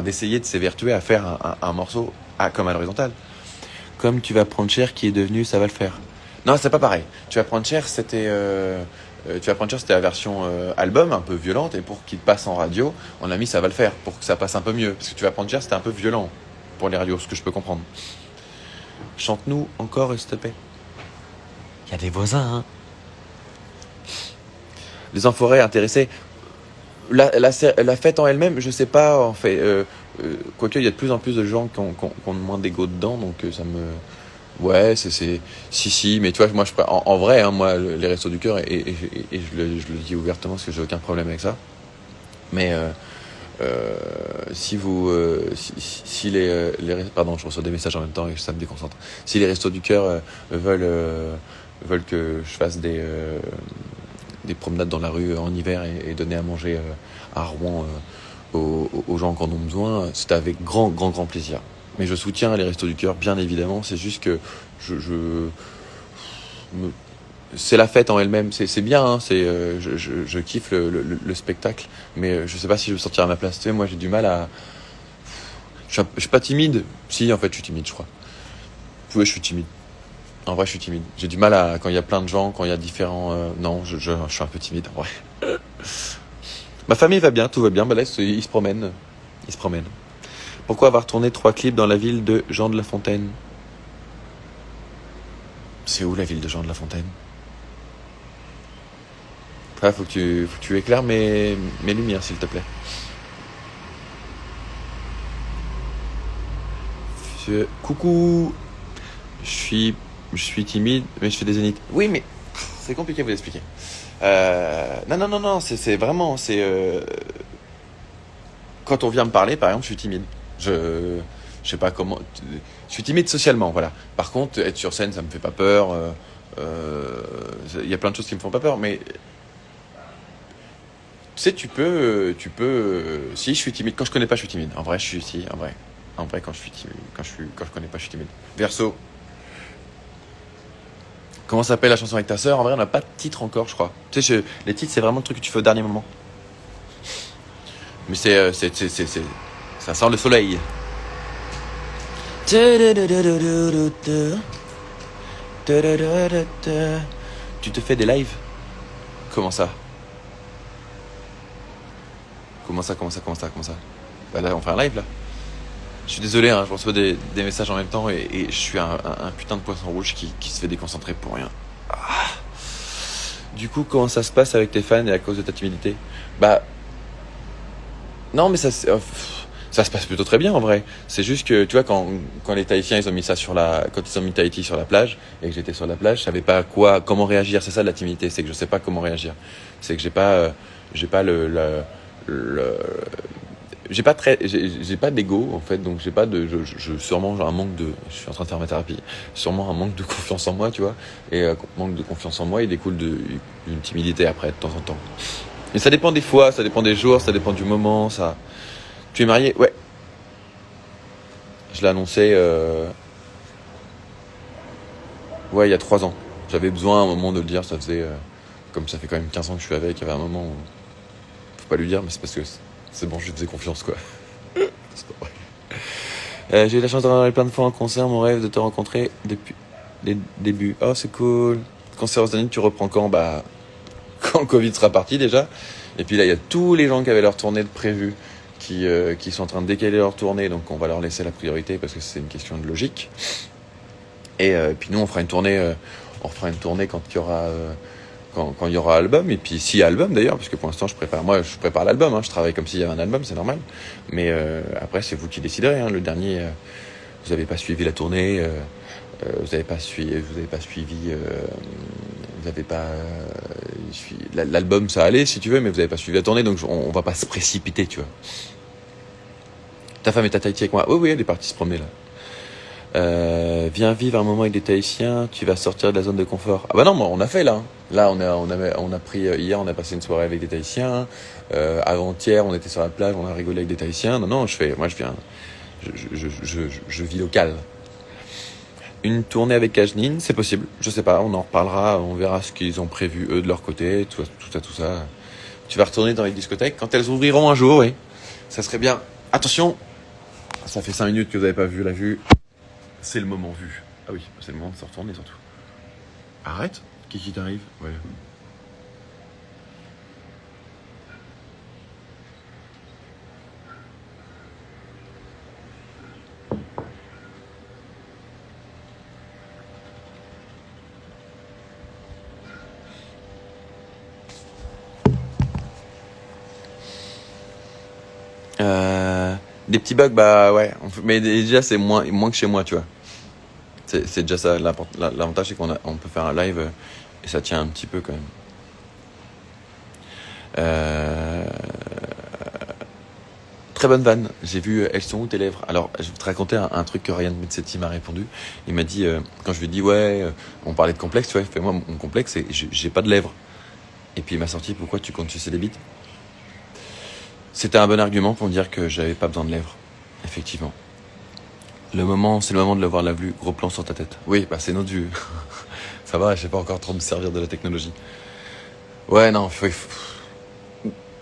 d'essayer de s'évertuer à faire un morceau comme à l'horizontale. Comme tu vas prendre cher, qui est devenu, ça va le faire. Non, c'est pas pareil. Tu vas prendre cher, c'était la version album un peu violente, et pour qu'il passe en radio, on a mis ça va le faire pour que ça passe un peu mieux. Parce que tu vas prendre cher, c'était un peu violent pour les radios, ce que je peux comprendre. Chante-nous encore, s'il te plaît. Il y a des voisins, hein. les enfoirés intéressés. La fête en elle-même, je sais pas, en fait. Quoique, il y a de plus en plus de gens qui ont moins d'ego dedans, donc ça me. Ouais, si, mais tu vois, moi, en vrai, hein, moi, les restos du cœur, et je le dis ouvertement parce que j'ai aucun problème avec ça. Mais si vous, si pardon, je reçois des messages en même temps et ça me déconcentre. Si les restos du cœur veulent que je fasse des promenades dans la rue en hiver et donner à manger à Rouen aux gens qui en ont besoin, c'est avec grand, grand, grand plaisir. Mais je soutiens les restos du cœur, bien évidemment. C'est juste que je me- c'est la fête en elle-même. C'est bien, hein, je kiffe le spectacle, mais je sais pas si je veux sortir à ma place. Tu sais, moi, j'ai du mal à. Je suis pas timide. Si, en fait, je suis timide, je crois. Oui, je suis timide. En vrai, je suis timide. J'ai du mal à quand il y a plein de gens, quand il y a différents. Non, je suis un peu timide, en vrai. Ma famille va bien, tout va bien. Bah là, ils se promènent. Ils se promènent. Pourquoi avoir tourné 3 clips dans la ville de Jean de La Fontaine? C'est où la ville de Jean de La Fontaine? Ah, faut que tu éclaires mes lumières, s'il te plaît. Coucou. Je suis, je suis timide, mais je fais des zéniths. Oui, mais c'est compliqué à vous expliquer. Non, non, non, non, c'est vraiment, quand on vient me parler, par exemple, je suis timide. Je sais pas comment. Je suis timide socialement, voilà. Par contre, être sur scène, ça me fait pas peur. Il y a plein de choses qui me font pas peur, mais tu sais, si je suis timide, quand je connais pas, je suis timide. En vrai, je suis si, en vrai, quand je suis timide, quand je connais pas, je suis timide. Verso. Comment s'appelle la chanson avec ta sœur? En vrai, on n'a pas de titre encore, je crois. Tu sais, les titres, c'est vraiment le truc que tu fais au dernier moment. Mais ça sent le soleil. Tu te fais des lives? Comment ça? Comment ça? Bah là, on fait un live là. Je suis désolé, hein, je reçois des messages en même temps et je suis un putain de poisson rouge qui se fait déconcentrer pour rien. Ah. Du coup, comment ça se passe avec tes fans et à cause de ta timidité? Bah, non, mais ça se passe plutôt très bien en vrai. C'est juste que, tu vois, quand les Tahitiens ils ont mis ça quand ils ont mis Tahiti sur la plage et que j'étais sur la plage, je savais pas comment réagir. C'est ça la timidité, c'est que je sais pas comment réagir. C'est que j'ai pas le- j'ai pas d'ego en fait, donc j'ai pas de, sûrement j'ai un manque de, je suis en train de faire ma thérapie, sûrement un manque de confiance en moi, tu vois, et manque de confiance en moi, il découle d'une timidité après de temps en temps. Mais ça dépend des fois, ça dépend des jours, ça dépend du moment, ça. Tu es marié? Ouais. Je l'ai annoncé, ouais, il y a 3 ans. J'avais besoin à un moment de le dire, comme ça fait quand même 15 ans que je suis avec, il y avait un moment où, faut pas lui dire, mais c'est parce que c'est bon, je lui faisais confiance, quoi. C'est pas vrai. J'ai eu la chance d'en aller plein de fois en concert, mon rêve de te rencontrer depuis les débuts. Oh, c'est cool. Concert aux Zénith, tu reprends quand? Bah, quand le Covid sera parti déjà. Et puis là, il y a tous les gens qui avaient leur tournée de prévu qui sont en train de décaler leur tournée, donc on va leur laisser la priorité parce que c'est une question de logique. Et puis nous, on fera une tournée quand il y aura quand il y aura album, et puis s'il y a album d'ailleurs, parce que pour l'instant je prépare l'album, hein, je travaille comme s'il y avait un album, c'est normal. Mais après c'est vous qui déciderez, hein. Le dernier, vous n'avez pas suivi la tournée, vous n'avez pas suivi, vous n'avez pas l'album ça allait si tu veux, mais vous n'avez pas suivi la tournée, donc on va pas se précipiter, tu vois. Ta femme est à Tahiti avec moi? Oui, oui, elle est partie se promener là. Viens vivre un moment avec des Tahitiens, tu vas sortir de la zone de confort. Ah bah non, on a fait là, hein. Là, on a pris hier, on a passé une soirée avec des Tahitiens. Avant-hier, on était sur la plage, on a rigolé avec des Tahitiens. Non, non, moi, je viens, je vis local. Une tournée avec Kajnin, c'est possible. Je sais pas, on en reparlera, on verra ce qu'ils ont prévu eux de leur côté, tout ça. Tu vas retourner dans les discothèques quand elles ouvriront un jour, oui. Ça serait bien. Attention, ça fait 5 minutes que vous n'avez pas vu la vue. C'est le moment vu. Ah oui, c'est le moment de se retourner surtout. Arrête. Qu'est-ce qui t'arrive? Ouais. Des petits bugs, bah ouais. Mais déjà, c'est moins que chez moi, tu vois. C'est déjà ça. L'avantage, c'est on peut faire un live et ça tient un petit peu quand même. Très bonne vanne. J'ai vu Elles sont où tes lèvres. Alors, je vais te raconter un truc que Ryan Metzetti m'a répondu. Il m'a dit, quand je lui ai dit, ouais, on parlait de complexe, tu vois, il fait, moi, mon complexe, c'est j'ai pas de lèvres. Et puis il m'a sorti, pourquoi tu comptes sucer des bites? C'était un bon argument pour me dire que j'avais pas besoin de lèvres. Effectivement. C'est le moment de l'avoir la vue. Gros plan sur ta tête. Oui, bah c'est notre vue. Ça va, je sais pas encore trop me servir de la technologie. Ouais, non,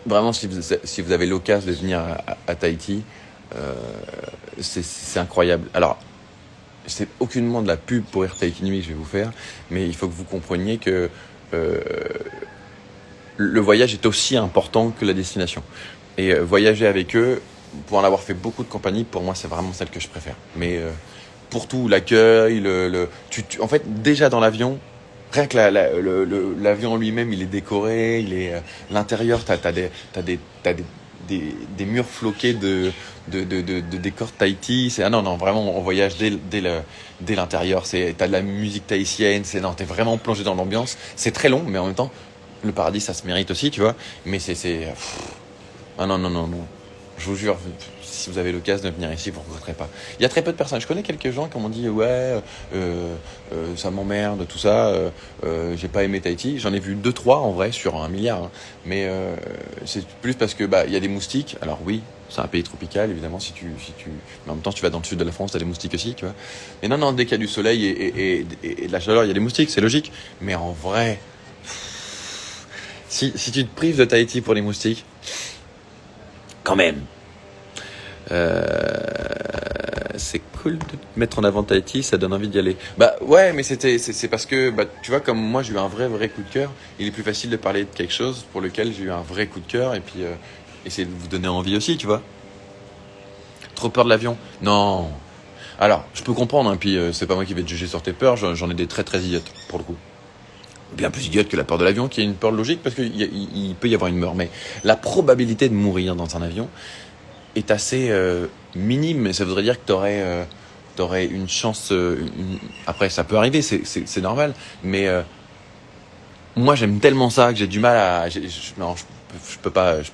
vraiment, si vous avez l'occasion de venir à Tahiti, c'est incroyable. Alors, c'est aucunement de la pub pour Air Tahiti Nuit que je vais vous faire, mais il faut que vous compreniez que le voyage est aussi important que la destination. Et voyager avec eux, pour en avoir fait beaucoup de compagnies, pour moi, c'est vraiment celle que je préfère. Mais pour tout, l'accueil, en fait, déjà dans l'avion, rien que l'avion lui-même, il est décoré, l'intérieur, t'as des murs floqués de décors Tahiti. Non, vraiment, on voyage dès l'intérieur. T'as de la musique tahitienne. T'es vraiment plongé dans l'ambiance. C'est très long, mais en même temps, le paradis, ça se mérite aussi, tu vois. Mais ah non. Je vous jure, si vous avez l'occasion de venir ici, vous ne regretterez pas. Il y a très peu de personnes. Je connais quelques gens qui m'ont dit ouais, ça m'emmerde, tout ça. J'ai pas aimé Tahiti. J'en ai vu 2-3 en vrai sur 1 milliard. Hein. Mais c'est plus parce que il y a des moustiques. Alors oui, c'est un pays tropical évidemment. Mais en même temps, si tu vas dans le sud de la France, t'as des moustiques aussi, tu vois. Mais non, dès qu'il y a du soleil et de la chaleur, il y a des moustiques, c'est logique. Mais en vrai, si tu te prives de Tahiti pour les moustiques, quand même. C'est cool de te mettre en avant Tahiti, ça donne envie d'y aller. Bah ouais, mais c'est parce que tu vois, comme moi j'ai eu un vrai coup de cœur, il est plus facile de parler de quelque chose pour lequel j'ai eu un vrai coup de cœur et puis essayer de vous donner envie aussi, tu vois. Trop peur de l'avion? Non. Alors, je peux comprendre, hein, puis c'est pas moi qui vais te juger sur tes peurs, j'en ai des très idiotes pour le coup. Bien plus idiote que la peur de l'avion, qui est une peur logique parce qu'il peut y avoir une mort, mais la probabilité de mourir dans un avion est assez minime, mais ça voudrait dire que t'aurais une chance. Après, ça peut arriver, c'est normal, mais moi j'aime tellement ça que j'ai du mal à. Non, je peux pas. Je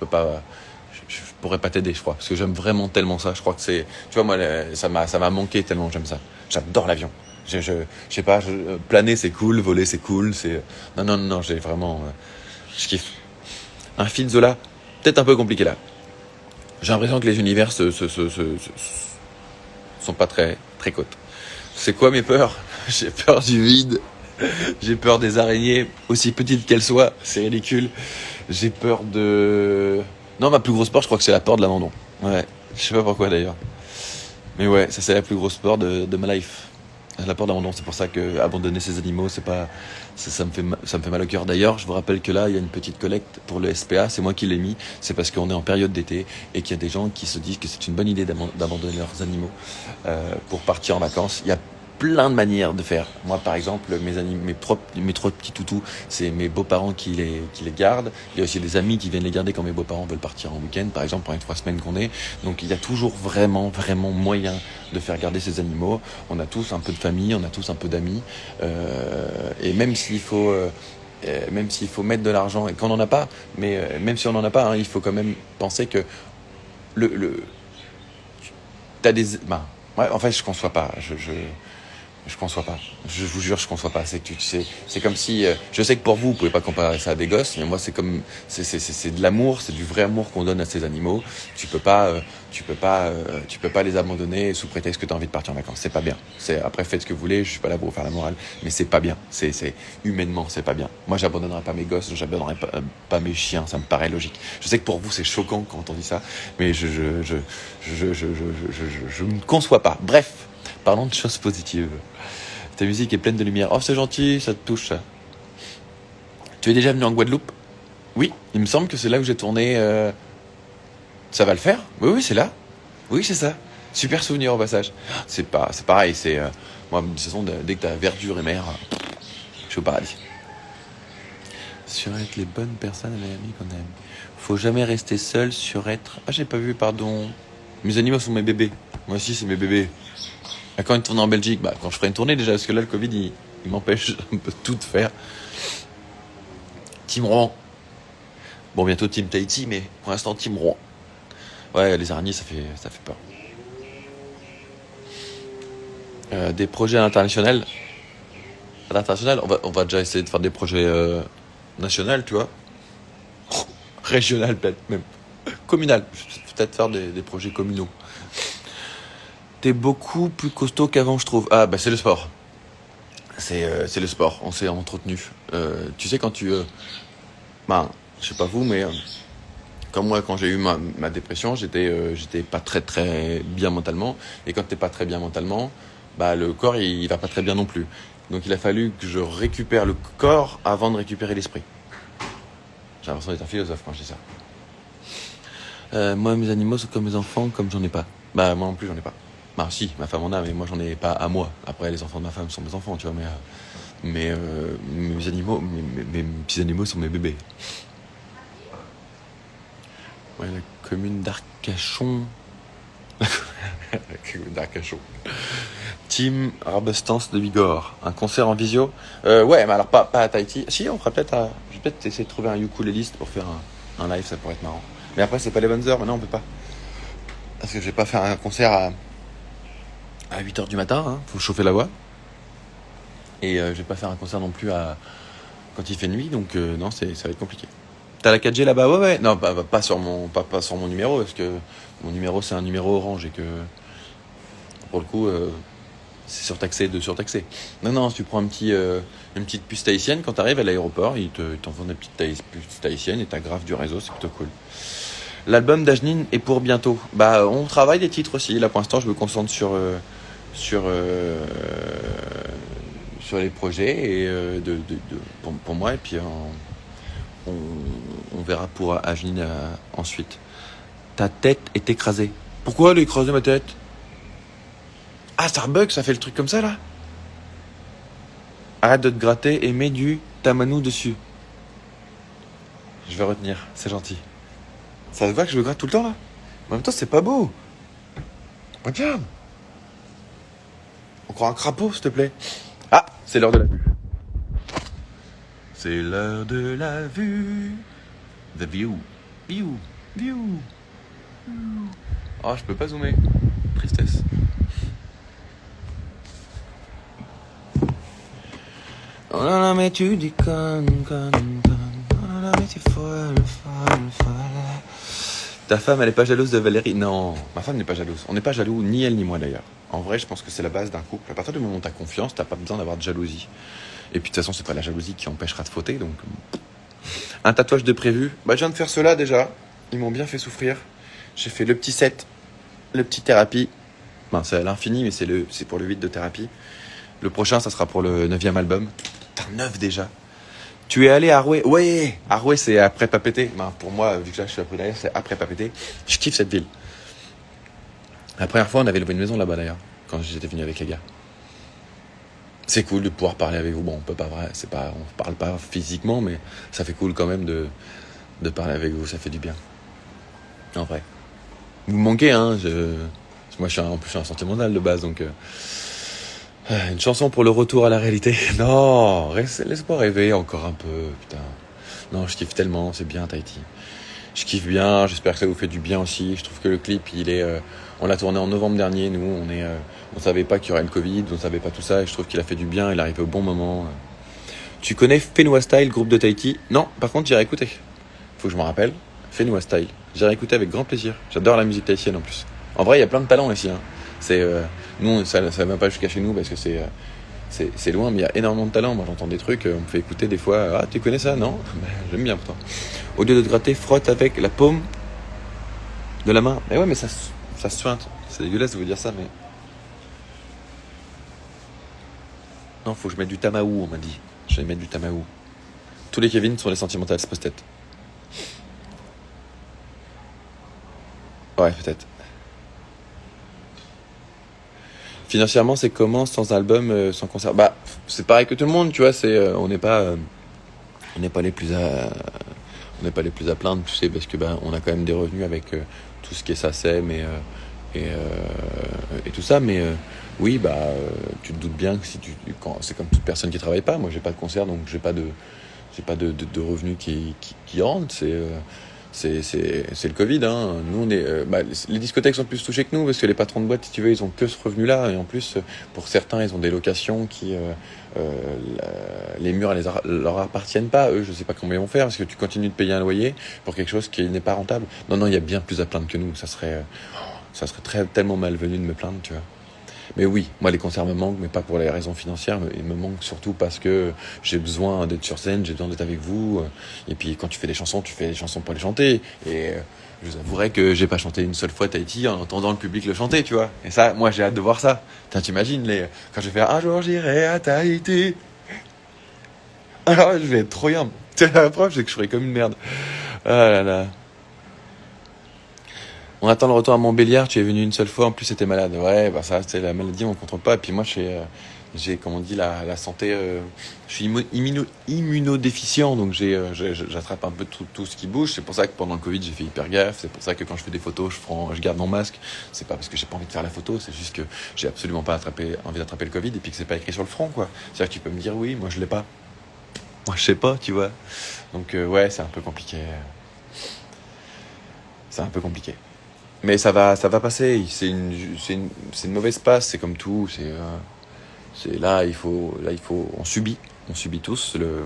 pourrais pas t'aider, je crois, parce que j'aime vraiment tellement ça. Je crois que c'est. Tu vois, moi, ça m'a manqué tellement j'aime ça. J'adore l'avion. Je sais pas, planer c'est cool, voler c'est cool, Non, j'ai vraiment. Je kiffe. Un film Zola, peut-être un peu compliqué là. J'ai l'impression que les univers sont pas très côtes. C'est quoi mes peurs? J'ai peur du vide. J'ai peur des araignées, aussi petites qu'elles soient. C'est ridicule. J'ai peur de. Non, ma plus grosse peur, je crois que c'est la peur de l'abandon. Ouais, je sais pas pourquoi d'ailleurs. Mais ouais, ça c'est la plus grosse peur de ma life. La peur d'abandon, c'est pour ça que abandonner ces animaux, ça me fait mal au cœur. D'ailleurs, je vous rappelle que là, il y a une petite collecte pour le SPA, c'est moi qui l'ai mis, c'est parce qu'on est en période d'été et qu'il y a des gens qui se disent que c'est une bonne idée d'abandonner leurs animaux pour partir en vacances. Il y a plein de manières de faire. Moi, par exemple, mes trois petits toutous, c'est mes beaux-parents qui les gardent. Il y a aussi des amis qui viennent les garder quand mes beaux-parents veulent partir en week-end, par exemple, pendant les 3 semaines qu'on est. Donc, il y a toujours vraiment moyen de faire garder ces animaux. On a tous un peu de famille, on a tous un peu d'amis. Et même s'il faut mettre de l'argent, et qu'on n'en a pas, mais même si on n'en a pas, hein, il faut quand même penser que t'as des... ouais, en fait, je conçois pas. Je conçois pas. Je vous jure, je conçois pas. C'est comme si, je sais que pour vous pouvez pas comparer ça à des gosses, mais moi, c'est de l'amour, c'est du vrai amour qu'on donne à ces animaux. Tu peux pas les abandonner sous prétexte que tu as envie de partir en vacances. C'est pas bien. Après, faites ce que vous voulez. Je suis pas là pour vous faire la morale, mais c'est pas bien. Humainement, c'est pas bien. Moi, j'abandonnerai pas mes gosses, j'abandonnerai pas mes chiens. Ça me paraît logique. Je sais que pour vous, c'est choquant quand on dit ça, mais je ne conçois pas. Bref. Parlons de choses positives. Ta musique est pleine de lumière. Oh, c'est gentil, ça te touche, ça. Tu es déjà venu en Guadeloupe? Oui, il me semble que c'est là où j'ai tourné. Ça va le faire? Oui, c'est là. Oui, c'est ça. Super souvenir au passage. C'est pareil, moi, de toute façon, dès que t'as verdure et mer, je suis au paradis. Sur être les bonnes personnes et les amis qu'on aime. Faut jamais rester seul sur être. Ah, j'ai pas vu, pardon. Mes animaux sont mes bébés. Moi aussi, c'est mes bébés. Et quand une tournée en Belgique, bah, quand je ferai une tournée déjà, parce que là, le Covid, il m'empêche un peu tout de faire. Team Rouen. Bon, bientôt Team Tahiti, mais pour l'instant, Team Rouen. Ouais, les araignées, ça fait peur. Des projets à l'international. À l'international, on va déjà essayer de faire des projets nationaux, tu vois. Régional, peut-être même. Communal. Peut-être faire des projets communaux. T'es beaucoup plus costaud qu'avant, je trouve. Ah, bah, c'est le sport. C'est le sport. On s'est entretenu. Tu sais, quand tu. Ben, je sais pas vous, mais. Comme moi, quand j'ai eu ma dépression, j'étais pas très très bien mentalement. Et quand t'es pas très bien mentalement, bah, le corps, il va pas très bien non plus. Donc il a fallu que je récupère le corps avant de récupérer l'esprit. J'ai l'impression d'être un philosophe quand je dis ça. Moi, mes animaux sont comme mes enfants, comme j'en ai pas. Bah, moi non plus, j'en ai pas. Bah, si, ma femme en a, mais moi, j'en ai pas à moi. Après, les enfants de ma femme sont mes enfants, tu vois, mais mes animaux, mes petits animaux sont mes bébés. Ouais, la commune d'Arcachon. La commune d'Arcachon. Team Arbestance de Bigorre. Un concert en visio. Ouais, mais alors pas à Tahiti. Si, on fera peut-être à. Je vais peut-être essayer de trouver un ukuléliste pour faire un live, ça pourrait être marrant. Mais après, c'est pas les bonnes heures, maintenant on peut pas. Parce que je vais pas faire un concert à 8h du matin, hein. Faut chauffer la voix. Et je vais pas faire un concert non plus quand il fait nuit, donc non, ça va être compliqué. T'as la 4G là-bas? Ouais. Non, pas sur mon numéro, parce que mon numéro c'est un numéro orange et que pour le coup c'est surtaxé de surtaxé. Non, si tu prends une petite puce tahitienne, quand t'arrives à l'aéroport, ils t'envoient une petite puce tahitienne et t'as grave du réseau, c'est plutôt cool. L'album d'Ajnin est pour bientôt. Bah, on travaille des titres aussi. Là, pour l'instant, je me concentre sur les projets et pour moi, et puis on verra pour Ajnin ensuite. Ta tête est écrasée. Pourquoi elle a écrasé ma tête? Ah, Starbucks, ça fait le truc comme ça là? Arrête de te gratter et mets du tamanou dessus. Je vais retenir, c'est gentil. Ça se voit que je me gratte tout le temps là? En même temps, c'est pas beau. Regarde. Encore un crapaud, s'il te plaît. Ah, c'est l'heure de la vue. C'est l'heure de la vue. The view. View. Oh, je peux pas zoomer. Tristesse. On en a mais tu déconnes. On en a mais tu folle. Ta femme, elle est pas jalouse de Valérie? Non, ma femme n'est pas jalouse. On n'est pas jaloux, ni elle ni moi d'ailleurs. En vrai, je pense que c'est la base d'un couple. À partir du moment où t'as confiance, t'as pas besoin d'avoir de jalousie. Et puis de toute façon, c'est pas la jalousie qui empêchera de fauter, donc. Un tatouage de prévu. Bah, je viens de faire cela déjà. Ils m'ont bien fait souffrir. J'ai fait le petit set, le petit thérapie. Ben, c'est à l'infini, mais c'est pour le 8 de thérapie. Le prochain, ça sera pour le 9e album. Putain, 9 déjà. Tu es allé à Arouet? Ouais, Arouet, c'est après Papeete. Ben, pour moi, vu que là, je suis après derrière, c'est après Papeete. Je kiffe cette ville. La première fois, on avait loué une maison là-bas d'ailleurs, quand j'étais venu avec les gars. C'est cool de pouvoir parler avec vous. Bon, on peut pas, on parle pas physiquement, mais ça fait cool quand même de parler avec vous. Ça fait du bien. En vrai. Vous me manquez, hein. Moi, en plus, je suis un sentimental de base, donc. Une chanson pour le retour à la réalité. Non, laisse-moi rêver encore un peu, putain. Non, je kiffe tellement, c'est bien Tahiti. Je kiffe bien, j'espère que ça vous fait du bien aussi. Je trouve que le clip, on l'a tourné en novembre dernier, nous, on savait pas qu'il y aurait le Covid, on savait pas tout ça, et je trouve qu'il a fait du bien, il arrive au bon moment. Tu connais Fenua Style, groupe de Tahiti? Non, par contre, j'irai écouter. Faut que je me rappelle. Fenua Style. J'irai écouter avec grand plaisir. J'adore la musique tahitienne en plus. En vrai, il y a plein de talents ici, hein. Nous, ça va même pas jusqu'à chez nous parce que c'est loin, mais il y a énormément de talent. Moi, j'entends des trucs, on me fait écouter des fois. Ah, tu connais ça? Non? J'aime bien pourtant. Au lieu de te gratter, frotte avec la paume de la main. Mais ouais, mais ça se suinte. C'est dégueulasse de vous dire ça, mais. Non, faut que je mette du tamaou, on m'a dit. Je vais mettre du tamaou. Tous les Kevin sont les sentimentales, c'est post-tête. Ouais, peut-être. Financièrement, c'est comment sans album, sans concert? Bah, c'est pareil que tout le monde, tu vois. On n'est pas les plus à plaindre, tu sais, parce que on a quand même des revenus avec tout ce qui est SACEM et tout ça, mais oui, tu te doutes bien que c'est comme toute personne qui travaille pas. Moi, j'ai pas de concert, donc j'ai pas de revenus qui rentrent. C'est le Covid, hein. Nous, les discothèques sont plus touchées que nous, parce que les patrons de boîte, si tu veux, ils ont que ce revenu-là. Et en plus, pour certains, ils ont des locations les murs leur appartiennent pas. Eux, je sais pas comment ils vont faire, parce que tu continues de payer un loyer pour quelque chose qui n'est pas rentable. Non, il y a bien plus à plaindre que nous. Ça serait tellement malvenu de me plaindre, tu vois. Mais oui, moi les concerts me manquent, mais pas pour les raisons financières. Ils me manquent surtout parce que j'ai besoin d'être sur scène, j'ai besoin d'être avec vous. Et puis quand tu fais des chansons pour les chanter. Et je vous avouerai que j'ai pas chanté une seule fois Tahiti en entendant le public le chanter, tu vois. Et ça, moi j'ai hâte de voir ça. T'imagines quand je vais faire un jour j'irai à Tahiti. Alors je vais être trop bien. La preuve, c'est que je ferai comme une merde. Ah là là. On attend le retour à Montbéliard, tu es venu une seule fois, en plus c'était malade. Ouais, ça, c'est la maladie, on ne contrôle pas. Et puis moi, j'ai comme on dit, la santé, je suis immunodéficient, donc j'attrape un peu tout ce qui bouge. C'est pour ça que pendant le Covid, j'ai fait hyper gaffe. C'est pour ça que quand je fais des photos, je garde mon masque. C'est pas parce que j'ai pas envie de faire la photo, c'est juste que j'ai absolument pas envie d'attraper le Covid et puis que c'est pas écrit sur le front, quoi. C'est-à-dire que tu peux me dire, oui, moi je l'ai pas. Moi je sais pas, tu vois. Donc ouais, c'est un peu compliqué. C'est un peu compliqué. Mais ça va passer. C'est une mauvaise passe. C'est comme tout. On subit tous le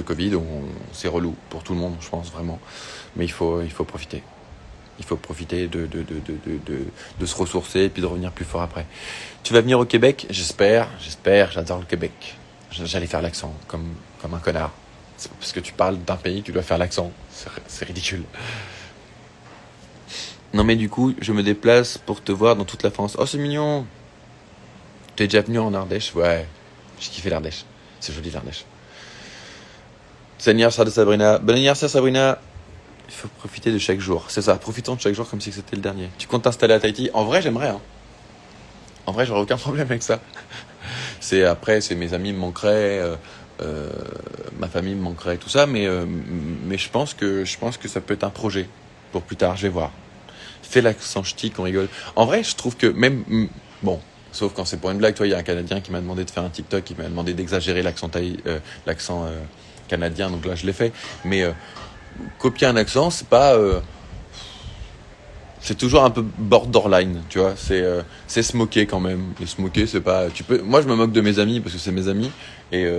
Covid. C'est relou pour tout le monde, je pense vraiment. Mais il faut profiter. Il faut profiter de se ressourcer et puis de revenir plus fort après. Tu vas venir au Québec? J'espère. J'adore le Québec. J'allais faire l'accent comme un connard. C'est parce que tu parles d'un pays que tu dois faire l'accent. C'est ridicule. Non mais du coup, je me déplace pour te voir dans toute la France. Oh, c'est mignon. Tu es déjà venu en Ardèche? Ouais, j'ai kiffé l'Ardèche. C'est joli l'Ardèche. C'est l'anniversaire de Sabrina. Bon anniversaire Sabrina. Il faut profiter de chaque jour. C'est ça, profitons de chaque jour comme si c'était le dernier. Tu comptes t'installer à Tahiti? En vrai, j'aimerais. Hein. En vrai, j'aurais aucun problème avec ça. C'est mes amis me manqueraient, ma famille me manquerait, tout ça. Mais je pense que ça peut être un projet pour plus tard. Je vais voir. Fais l'accent ch'ti qu'on rigole. En vrai, je trouve que même... Bon, sauf quand c'est pour une blague. Toi, il y a un Canadien qui m'a demandé de faire un TikTok, qui m'a demandé d'exagérer l'accent canadien, donc là, je l'ai fait. Mais copier un accent, c'est pas... c'est toujours un peu borderline, tu vois. C'est se moquer quand même. Et se moquer, c'est pas... Moi, je me moque de mes amis parce que c'est mes amis. Et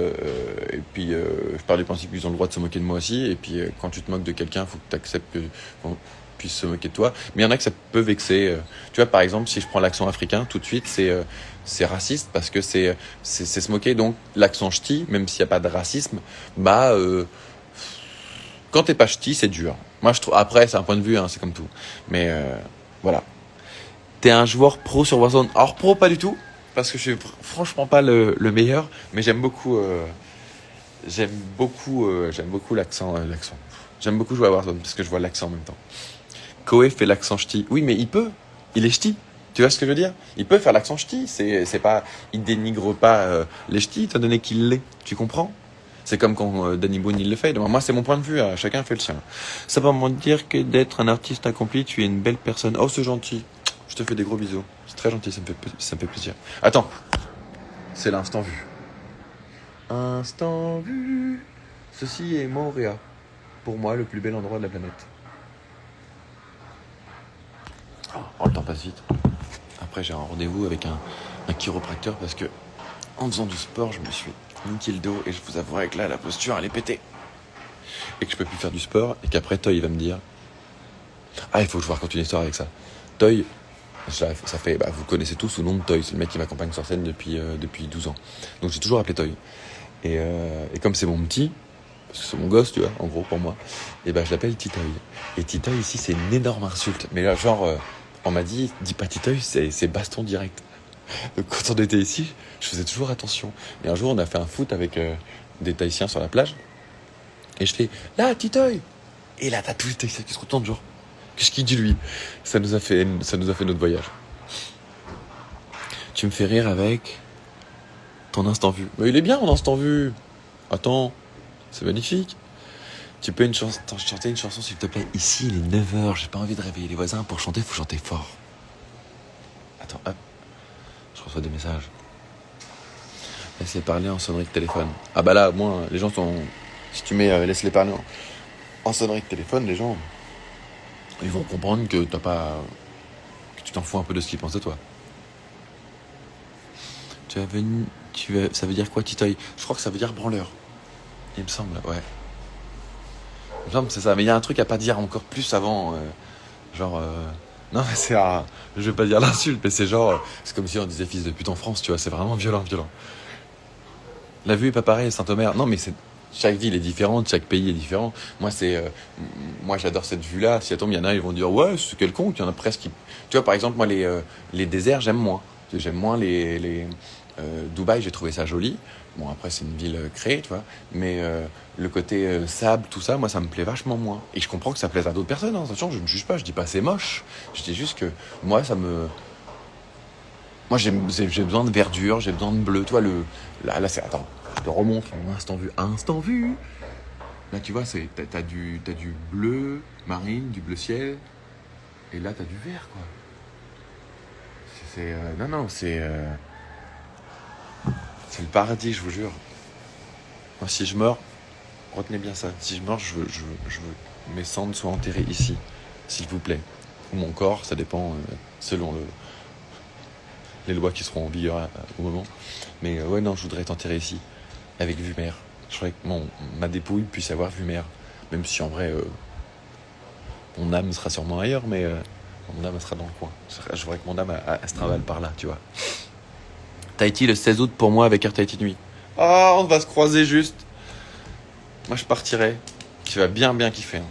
puis, je pars du principe qu'ils ont le droit de se moquer de moi aussi. Et puis, quand tu te moques de quelqu'un, il faut que tu acceptes que... puisse se moquer de toi, mais il y en a que ça peut vexer. Tu vois, par exemple, si je prends l'accent africain, tout de suite, c'est raciste parce que c'est se moquer. Donc, l'accent ch'ti, même s'il n'y a pas de racisme, quand t'es pas ch'ti, c'est dur. Moi, je trouve. Après, c'est un point de vue, hein, c'est comme tout. Mais voilà. T'es un joueur pro sur Warzone. Alors, pro, pas du tout, parce que je suis franchement pas le meilleur, mais j'aime beaucoup l'accent. J'aime beaucoup jouer à Warzone parce que je vois l'accent en même temps. Koé fait l'accent ch'ti. Oui, mais il est ch'ti. Tu vois ce que je veux dire? Il peut faire l'accent ch'ti. C'est pas, il dénigre pas les ch'tis, étant donné qu'il l'est. Tu comprends? C'est comme quand Danny Boone il le fait. Donc, moi, c'est mon point de vue. Chacun fait le sien. Ça va me dire que d'être un artiste accompli, tu es une belle personne. Oh, c'est gentil. Je te fais des gros bisous. C'est très gentil. Ça me fait plaisir. Attends. C'est l'instant vu. Instant vu. Ceci est Montréal. Pour moi, le plus bel endroit de la planète. Oh, le temps passe vite. Après, j'ai un rendez-vous avec un chiropracteur parce que en faisant du sport, je me suis niqué le dos et je vous avouerai que là, la posture, elle est pétée. Et que je peux plus faire du sport et qu'après, Toy, il va me dire... Ah, il faut que je vous raconte une histoire avec ça. Toy, ça fait... vous connaissez tous sous le nom de Toy. C'est le mec qui m'accompagne sur scène depuis 12 ans. Donc, j'ai toujours appelé Toy. Et comme c'est mon petit... Parce que c'est mon gosse, tu vois, en gros, pour moi. Et je l'appelle Titoy. Et Titoy, ici, c'est une énorme insulte. Mais là, genre... on m'a dit, dis pas Titoy, c'est baston direct. Donc quand on était ici, je faisais toujours attention. Et un jour, on a fait un foot avec des Tahitiens sur la plage. Et je fais, là, Titoy. Et là, t'as tous les Tahitiens qui se retournent, genre, qu'est-ce qu'il dit lui? Ça nous a fait notre voyage. Tu me fais rire avec ton instant vu. Mais il est bien, mon instant vu. Attends, c'est magnifique. Tu peux chanter une chanson s'il te plaît? Ici il est 9h, j'ai pas envie de réveiller les voisins. Pour chanter, faut chanter fort. Attends, hop, je reçois des messages. Laisse-les parler en sonnerie de téléphone. Ah bah là, au moins, les gens sont... Si tu mets laisse-les parler en sonnerie de téléphone, les gens, ils vont comprendre que t'as pas... que tu t'en fous un peu de ce qu'ils pensent de toi. Ça veut dire quoi, Titoy? Je crois que ça veut dire branleur. Il me semble, ouais. Il me semble que c'est ça. Mais il y a un truc à pas dire encore plus avant. Non, mais c'est... je vais pas dire l'insulte, mais c'est genre... c'est comme si on disait fils de pute en France, tu vois. C'est vraiment violent. La vue est pas pareille, Saint-Omer. Non, mais c'est... Chaque ville est différente, chaque pays est différent. Moi, moi, j'adore cette vue-là. Si elle tombe, il y en a, ils vont dire ouais, c'est quelconque. Il y en a presque qui... Tu vois, par exemple, moi, les déserts, j'aime moins. J'aime moins Dubaï, j'ai trouvé ça joli. Bon, après, c'est une ville créée, tu vois. Mais le côté sable, tout ça, moi, ça me plaît vachement moins. Et je comprends que ça plaise à d'autres personnes. Hein. Attention, je ne juge pas. Je dis pas c'est moche. Je dis juste que moi, Moi, j'ai besoin de verdure, j'ai besoin de bleu. Tu vois, là, c'est... Attends, je te remontre en instant vu. Instant vu. Là, tu vois, t'as du bleu marine, du bleu ciel. Et là, t'as du vert, quoi. C'est le paradis, je vous jure. Moi, si je meurs, retenez bien ça. Si je meurs, je veux mes cendres soient enterrées ici, s'il vous plaît. Ou mon corps, ça dépend selon les lois qui seront en vigueur au moment. Mais ouais, non, je voudrais être enterré ici, avec vue mer. Je voudrais que ma dépouille puisse avoir vue mer. Même si en vrai, mon âme sera sûrement ailleurs, mais mon âme sera dans le coin. Je voudrais que mon âme elle se travaille par là, tu vois. Tahiti le 16 août pour moi avec Air Tahiti Nuit. Ah, on va se croiser juste. Moi, je partirai. Tu vas bien kiffer. Hein.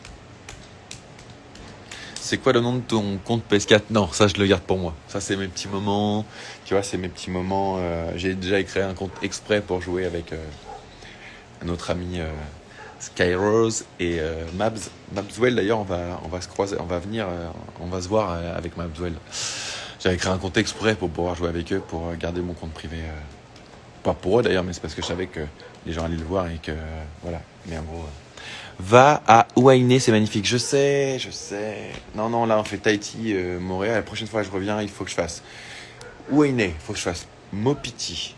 C'est quoi le nom de ton compte PS4? Non, ça, je le garde pour moi. Ça, c'est mes petits moments. Tu vois, c'est mes petits moments. J'ai déjà créé un compte exprès pour jouer avec notre ami Skyrose et Mabswell. D'ailleurs, on va se croiser. On va venir. On va se voir avec Mabswell. J'avais créé un compte exprès pour pouvoir jouer avec eux, pour garder mon compte privé. Pas pour eux d'ailleurs, mais c'est parce que je savais que les gens allaient le voir et que... voilà. Mais en gros... Va à Ouainé, c'est magnifique. Je sais. Non, là on fait Tahiti, Montréal. La prochaine fois que je reviens, il faut que je fasse Ouainé, il faut que je fasse Mopiti.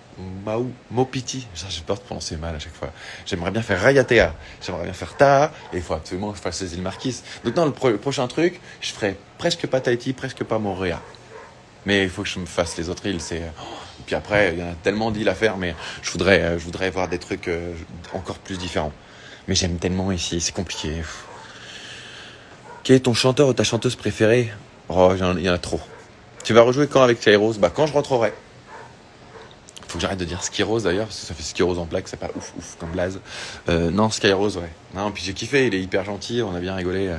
Mopiti. J'ai peur de prononcer mal à chaque fois. J'aimerais bien faire Rayatea. J'aimerais bien faire Taha. Et il faut absolument que je fasse les îles Marquises. Donc non, le prochain truc, je ferai presque pas Tahiti, presque pas Montréal. Mais il faut que je me fasse les autres îles. Et puis après, il y en a tellement d'îles à faire, mais je voudrais voir des trucs encore plus différents. Mais j'aime tellement ici, c'est compliqué. Quel est ton chanteur ou ta chanteuse préférée? Oh, il y en a trop. Tu vas rejouer quand avec Skyrose? Bah, quand je rentrerai. Faut que j'arrête de dire Skyrose d'ailleurs, parce que ça fait Skyrose en plaque, c'est pas ouf comme blaze. Non, Skyrose, ouais. Non, puis j'ai kiffé, il est hyper gentil, on a bien rigolé.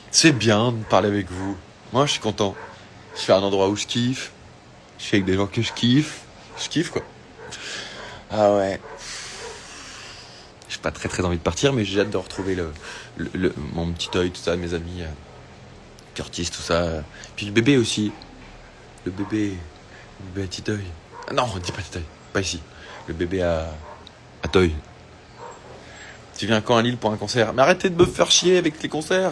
C'est bien de parler avec vous. Moi, je suis content. Je suis à un endroit où je kiffe. Je suis avec des gens que je kiffe. Je kiffe, quoi. Ah ouais. J'ai pas très envie de partir, mais j'ai hâte de retrouver mon petit œil, tout ça, mes amis, Curtis, tout ça. Puis le bébé aussi. Le bébé à Titoy. Ah non, dis pas Titoy, pas ici. Le bébé à Toy. Tu viens quand à Lille pour un concert? Mais arrêtez de me faire chier avec les concerts.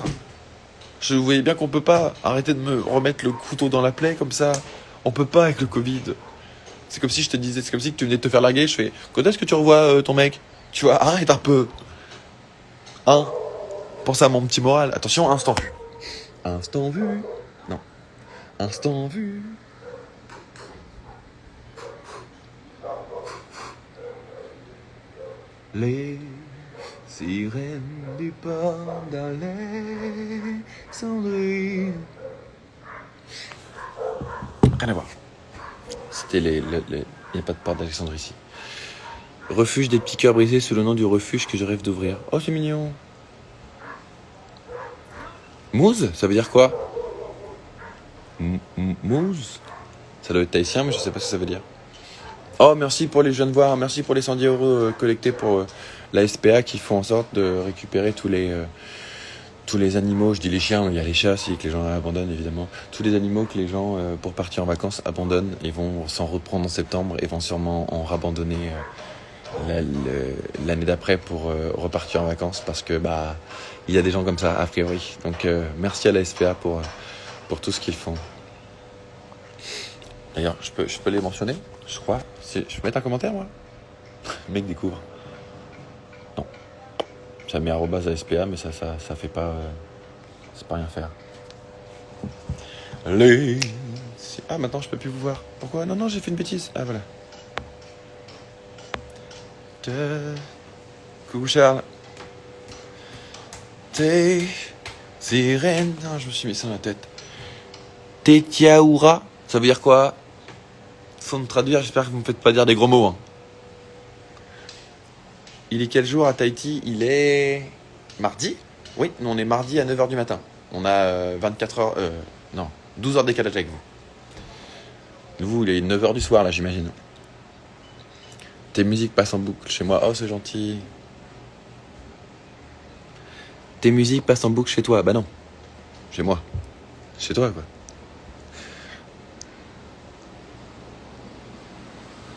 Je vous voyez bien qu'on peut pas. Arrêtez de me remettre le couteau dans la plaie comme ça. On peut pas avec le Covid. C'est comme si je te disais, c'est comme si tu venais de te faire larguer. Je fais, quand est-ce que tu revois ton mec? Tu vois, arrête un peu. Hein? Pense à mon petit moral. Attention, instant vu. Instant vu. Non. Instant vu. Les sirènes du port d'Alexandrie. Rien à voir. C'était il n'y a pas de port d'Alexandrie ici. Refuge des petits cœurs brisés, c'est le nom du refuge que je rêve d'ouvrir. Oh, c'est mignon. Mouze, ça veut dire quoi? Mouze? Ça doit être tahitien, mais je sais pas ce que ça veut dire. Oh, merci pour les jeunes voix, merci pour les 110 € collectés pour la SPA qui font en sorte de récupérer tous les animaux. Je dis les chiens, il y a les chats aussi que les gens abandonnent évidemment. Tous les animaux que les gens, pour partir en vacances, abandonnent et vont s'en reprendre en septembre et vont sûrement en rabandonner l'année d'après pour repartir en vacances parce que bah il y a des gens comme ça a priori. Donc merci à la SPA pour tout ce qu'ils font. D'ailleurs, je peux les mentionner, je crois. Je peux mettre un commentaire, moi. Le mec découvre. Non. Ça met @ASPA, mais ça fait pas. C'est pas rien faire. Ah, maintenant je peux plus vous voir. Pourquoi? Non, j'ai fait une bêtise. Ah, voilà. Coucou Charles. T'es sirène. Non, je me suis mis ça dans la tête. Tetiaoura. Ça veut dire quoi? Faut me traduire, j'espère que vous me faites pas dire des gros mots. Hein. Il est quel jour à Tahiti? Il est mardi? Oui, nous on est mardi à 9h du matin. On a 24 heures... non, 12 heures de décalage avec vous. Vous, il est 9h du soir là, j'imagine. Tes musiques passent en boucle chez moi. Oh, c'est gentil. Tes musiques passent en boucle chez toi. Bah non. Chez moi. Chez toi, quoi.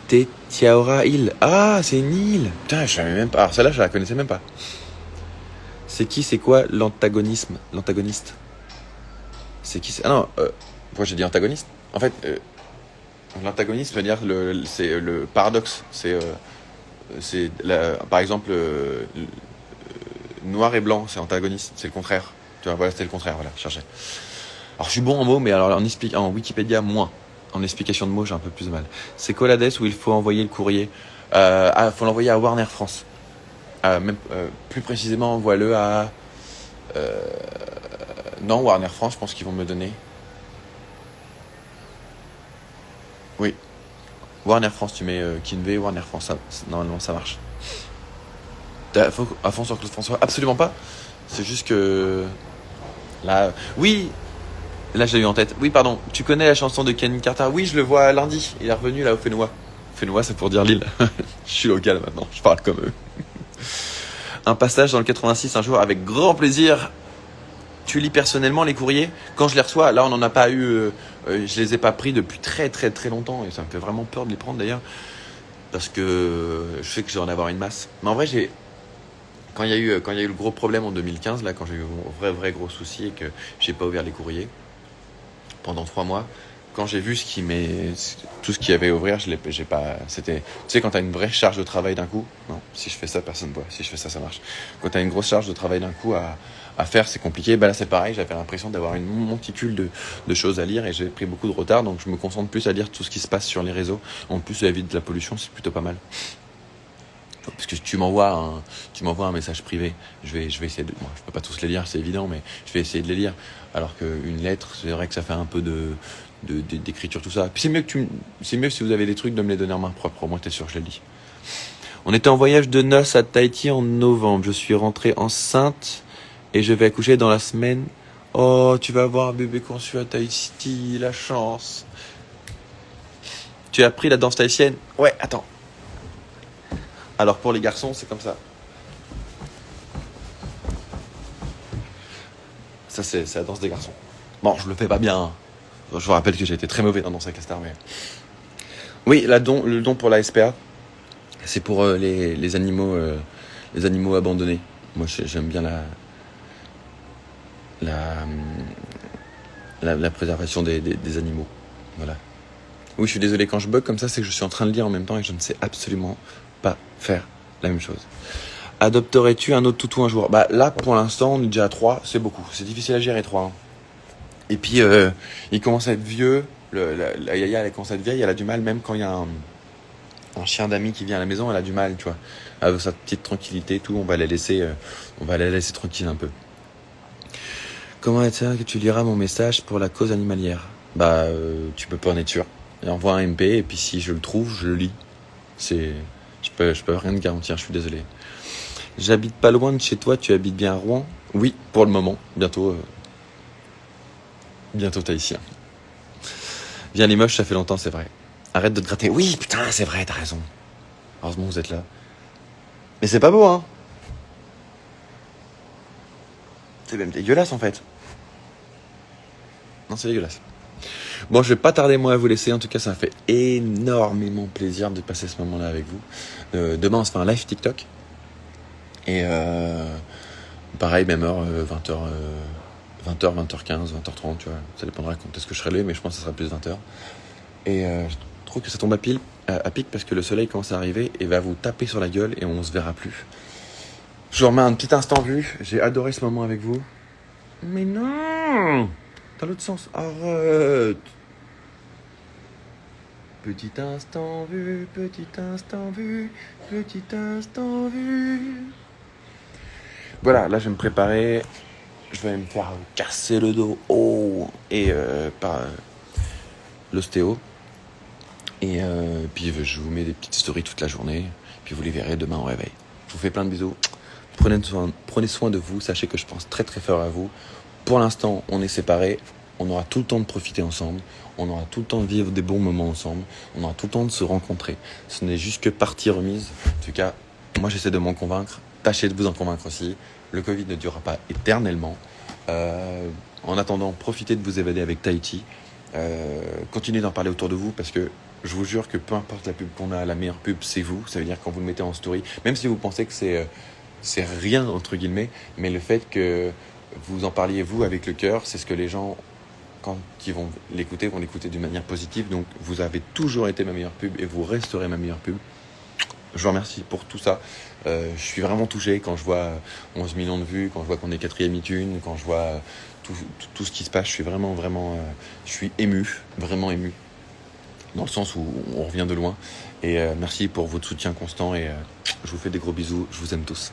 Tetiaoura île. Ah, c'est une île. Putain, je savais même pas. Alors celle-là, je la connaissais même pas. C'est qui, c'est quoi l'antagoniste? C'est qui? Ah non, pourquoi j'ai dit antagoniste? En fait, l'antagoniste veut dire c'est le paradoxe. Par exemple, noir et blanc, c'est antagoniste, c'est le contraire. Tu vois, voilà, c'était le contraire, voilà, je cherchais. Alors je suis bon en mots, mais alors en Wikipédia, moins. En explication de mots, j'ai un peu plus de mal. C'est quoi l'adresse où il faut envoyer le courrier? Faut l'envoyer à Warner France. Plus précisément, envoie-le à... non, Warner France, je pense qu'ils vont me donner. Oui. Warner France, tu mets Kinvey, Warner France, normalement ça marche. À fond sur Claude François? Absolument pas. C'est juste que... Là... Oui. Là, je l'ai eu en tête. Oui, pardon. Tu connais la chanson de Ken Carter? Oui, je le vois lundi. Il est revenu là au Fénois. Fénois, c'est pour dire Lille. Je suis local maintenant. Je parle comme eux. Un passage dans le 86 un jour avec grand plaisir. Tu lis personnellement les courriers? Quand je les reçois, là on n'en a pas eu, je les ai pas pris depuis très très très longtemps et ça me fait vraiment peur de les prendre d'ailleurs parce que je sais que je vais en avoir une masse. Mais en vrai quand il y a eu le gros problème en 2015 là, quand j'ai eu un vrai gros souci et que j'ai pas ouvert les courriers pendant 3 mois, quand j'ai vu tout ce qu'il y avait à ouvrir, j'ai pas, c'était, tu sais, quand t'as une vraie charge de travail d'un coup, non, si je fais ça, personne ne voit, si je fais ça, ça marche. Quand t'as une grosse charge de travail d'un coup à faire, c'est compliqué. Bah là, c'est pareil, j'avais l'impression d'avoir une monticule de choses à lire et j'ai pris beaucoup de retard, donc je me concentre plus à lire tout ce qui se passe sur les réseaux. En plus, la vie de la pollution, c'est plutôt pas mal. Parce que tu m'envoies un message privé, je vais essayer de... Moi, je peux pas tous les lire, c'est évident, mais je vais essayer de les lire. Alors qu'une lettre, c'est vrai que ça fait un peu d'écriture, tout ça. Puis c'est mieux si vous avez des trucs de me les donner en main propre, au moins t'es sûr que je les lis. On était en voyage de noces à Tahiti en novembre. Je suis rentrée enceinte et je vais accoucher dans la semaine. Oh, tu vas avoir un bébé conçu à Tahiti, la chance. Tu as appris la danse tahitienne? Ouais, attends. Alors pour les garçons, c'est comme ça. Ça, c'est la danse des garçons. Bon, je le fais pas bien. Je vous rappelle que j'ai été très mauvais dans Danse avec la star, mais... Oui, le don pour la SPA, c'est pour les animaux abandonnés. Moi, j'aime bien la préservation des animaux. Voilà. Oui, je suis désolé, quand je bug comme ça, c'est que je suis en train de lire en même temps et que je ne sais absolument pas faire la même chose. Adopterais-tu un autre toutou un jour? Bah là, pour l'instant, on est déjà à 3, c'est beaucoup. C'est difficile à gérer 3. Hein. Et puis, il commence à être vieux. La Yaya, elle commence à être vieille, elle a du mal, même quand il y a un chien d'amis qui vient à la maison, elle a du mal, tu vois. Elle veut sa petite tranquillité, tout, on va la laisser tranquille un peu. Comment est-ce que tu liras mon message pour la cause animalière? Bah, tu peux pas en être sûr. Et envoie un MP, et puis si je le trouve, je le lis. Je peux rien te garantir, je suis désolé. J'habite pas loin de chez toi, tu habites bien à Rouen? Oui, pour le moment. Bientôt tahitien. Viens les moches, ça fait longtemps, c'est vrai. Arrête de te gratter. Oui, putain, c'est vrai, t'as raison. Heureusement que vous êtes là. Mais c'est pas beau, hein. C'est même dégueulasse, en fait. Non, c'est dégueulasse. Bon, je vais pas tarder moi à vous laisser. En tout cas, ça m'a fait énormément plaisir de passer ce moment-là avec vous. Demain, on se fait un live TikTok. Et pareil, même heure, 20h, 20h, 20h15, 20h30, tu vois. Ça dépendra quand est-ce que je serai levé, mais je pense que ça sera plus 20h. Et je trouve que ça tombe à pic parce que le soleil commence à arriver et va vous taper sur la gueule et on se verra plus. Je vous remets un petit instant vu. J'ai adoré ce moment avec vous. Mais non! Dans l'autre sens, arrête! Petit instant vu, petit instant vu, petit instant vu. Voilà, là je vais me préparer. Je vais me faire casser le dos. Oh! Et par l'ostéo. Et puis je vous mets des petites stories toute la journée. Puis vous les verrez demain au réveil. Je vous fais plein de bisous. Prenez soin de vous. Sachez que je pense très très fort à vous. Pour l'instant, on est séparés. On aura tout le temps de profiter ensemble. On aura tout le temps de vivre des bons moments ensemble. On aura tout le temps de se rencontrer. Ce n'est juste que partie remise. En tout cas, moi j'essaie de m'en convaincre. Tâchez de vous en convaincre aussi. Le Covid ne durera pas éternellement. En attendant, profitez de vous évader avec Tahiti. Continuez d'en parler autour de vous parce que je vous jure que peu importe la pub qu'on a, la meilleure pub c'est vous. Ça veut dire quand vous le mettez en story, même si vous pensez que c'est rien entre guillemets, mais le fait que vous en parliez vous avec le cœur, c'est ce que les gens quand ils vont l'écouter d'une manière positive. Donc vous avez toujours été ma meilleure pub et vous resterez ma meilleure pub. Je vous remercie pour tout ça. Je suis vraiment touché quand je vois 11 millions de vues, quand je vois qu'on est 4e iTunes, quand je vois tout ce qui se passe. Je suis vraiment, je suis ému, vraiment ému. Dans le sens où on revient de loin. Et merci pour votre soutien constant et je vous fais des gros bisous. Je vous aime tous.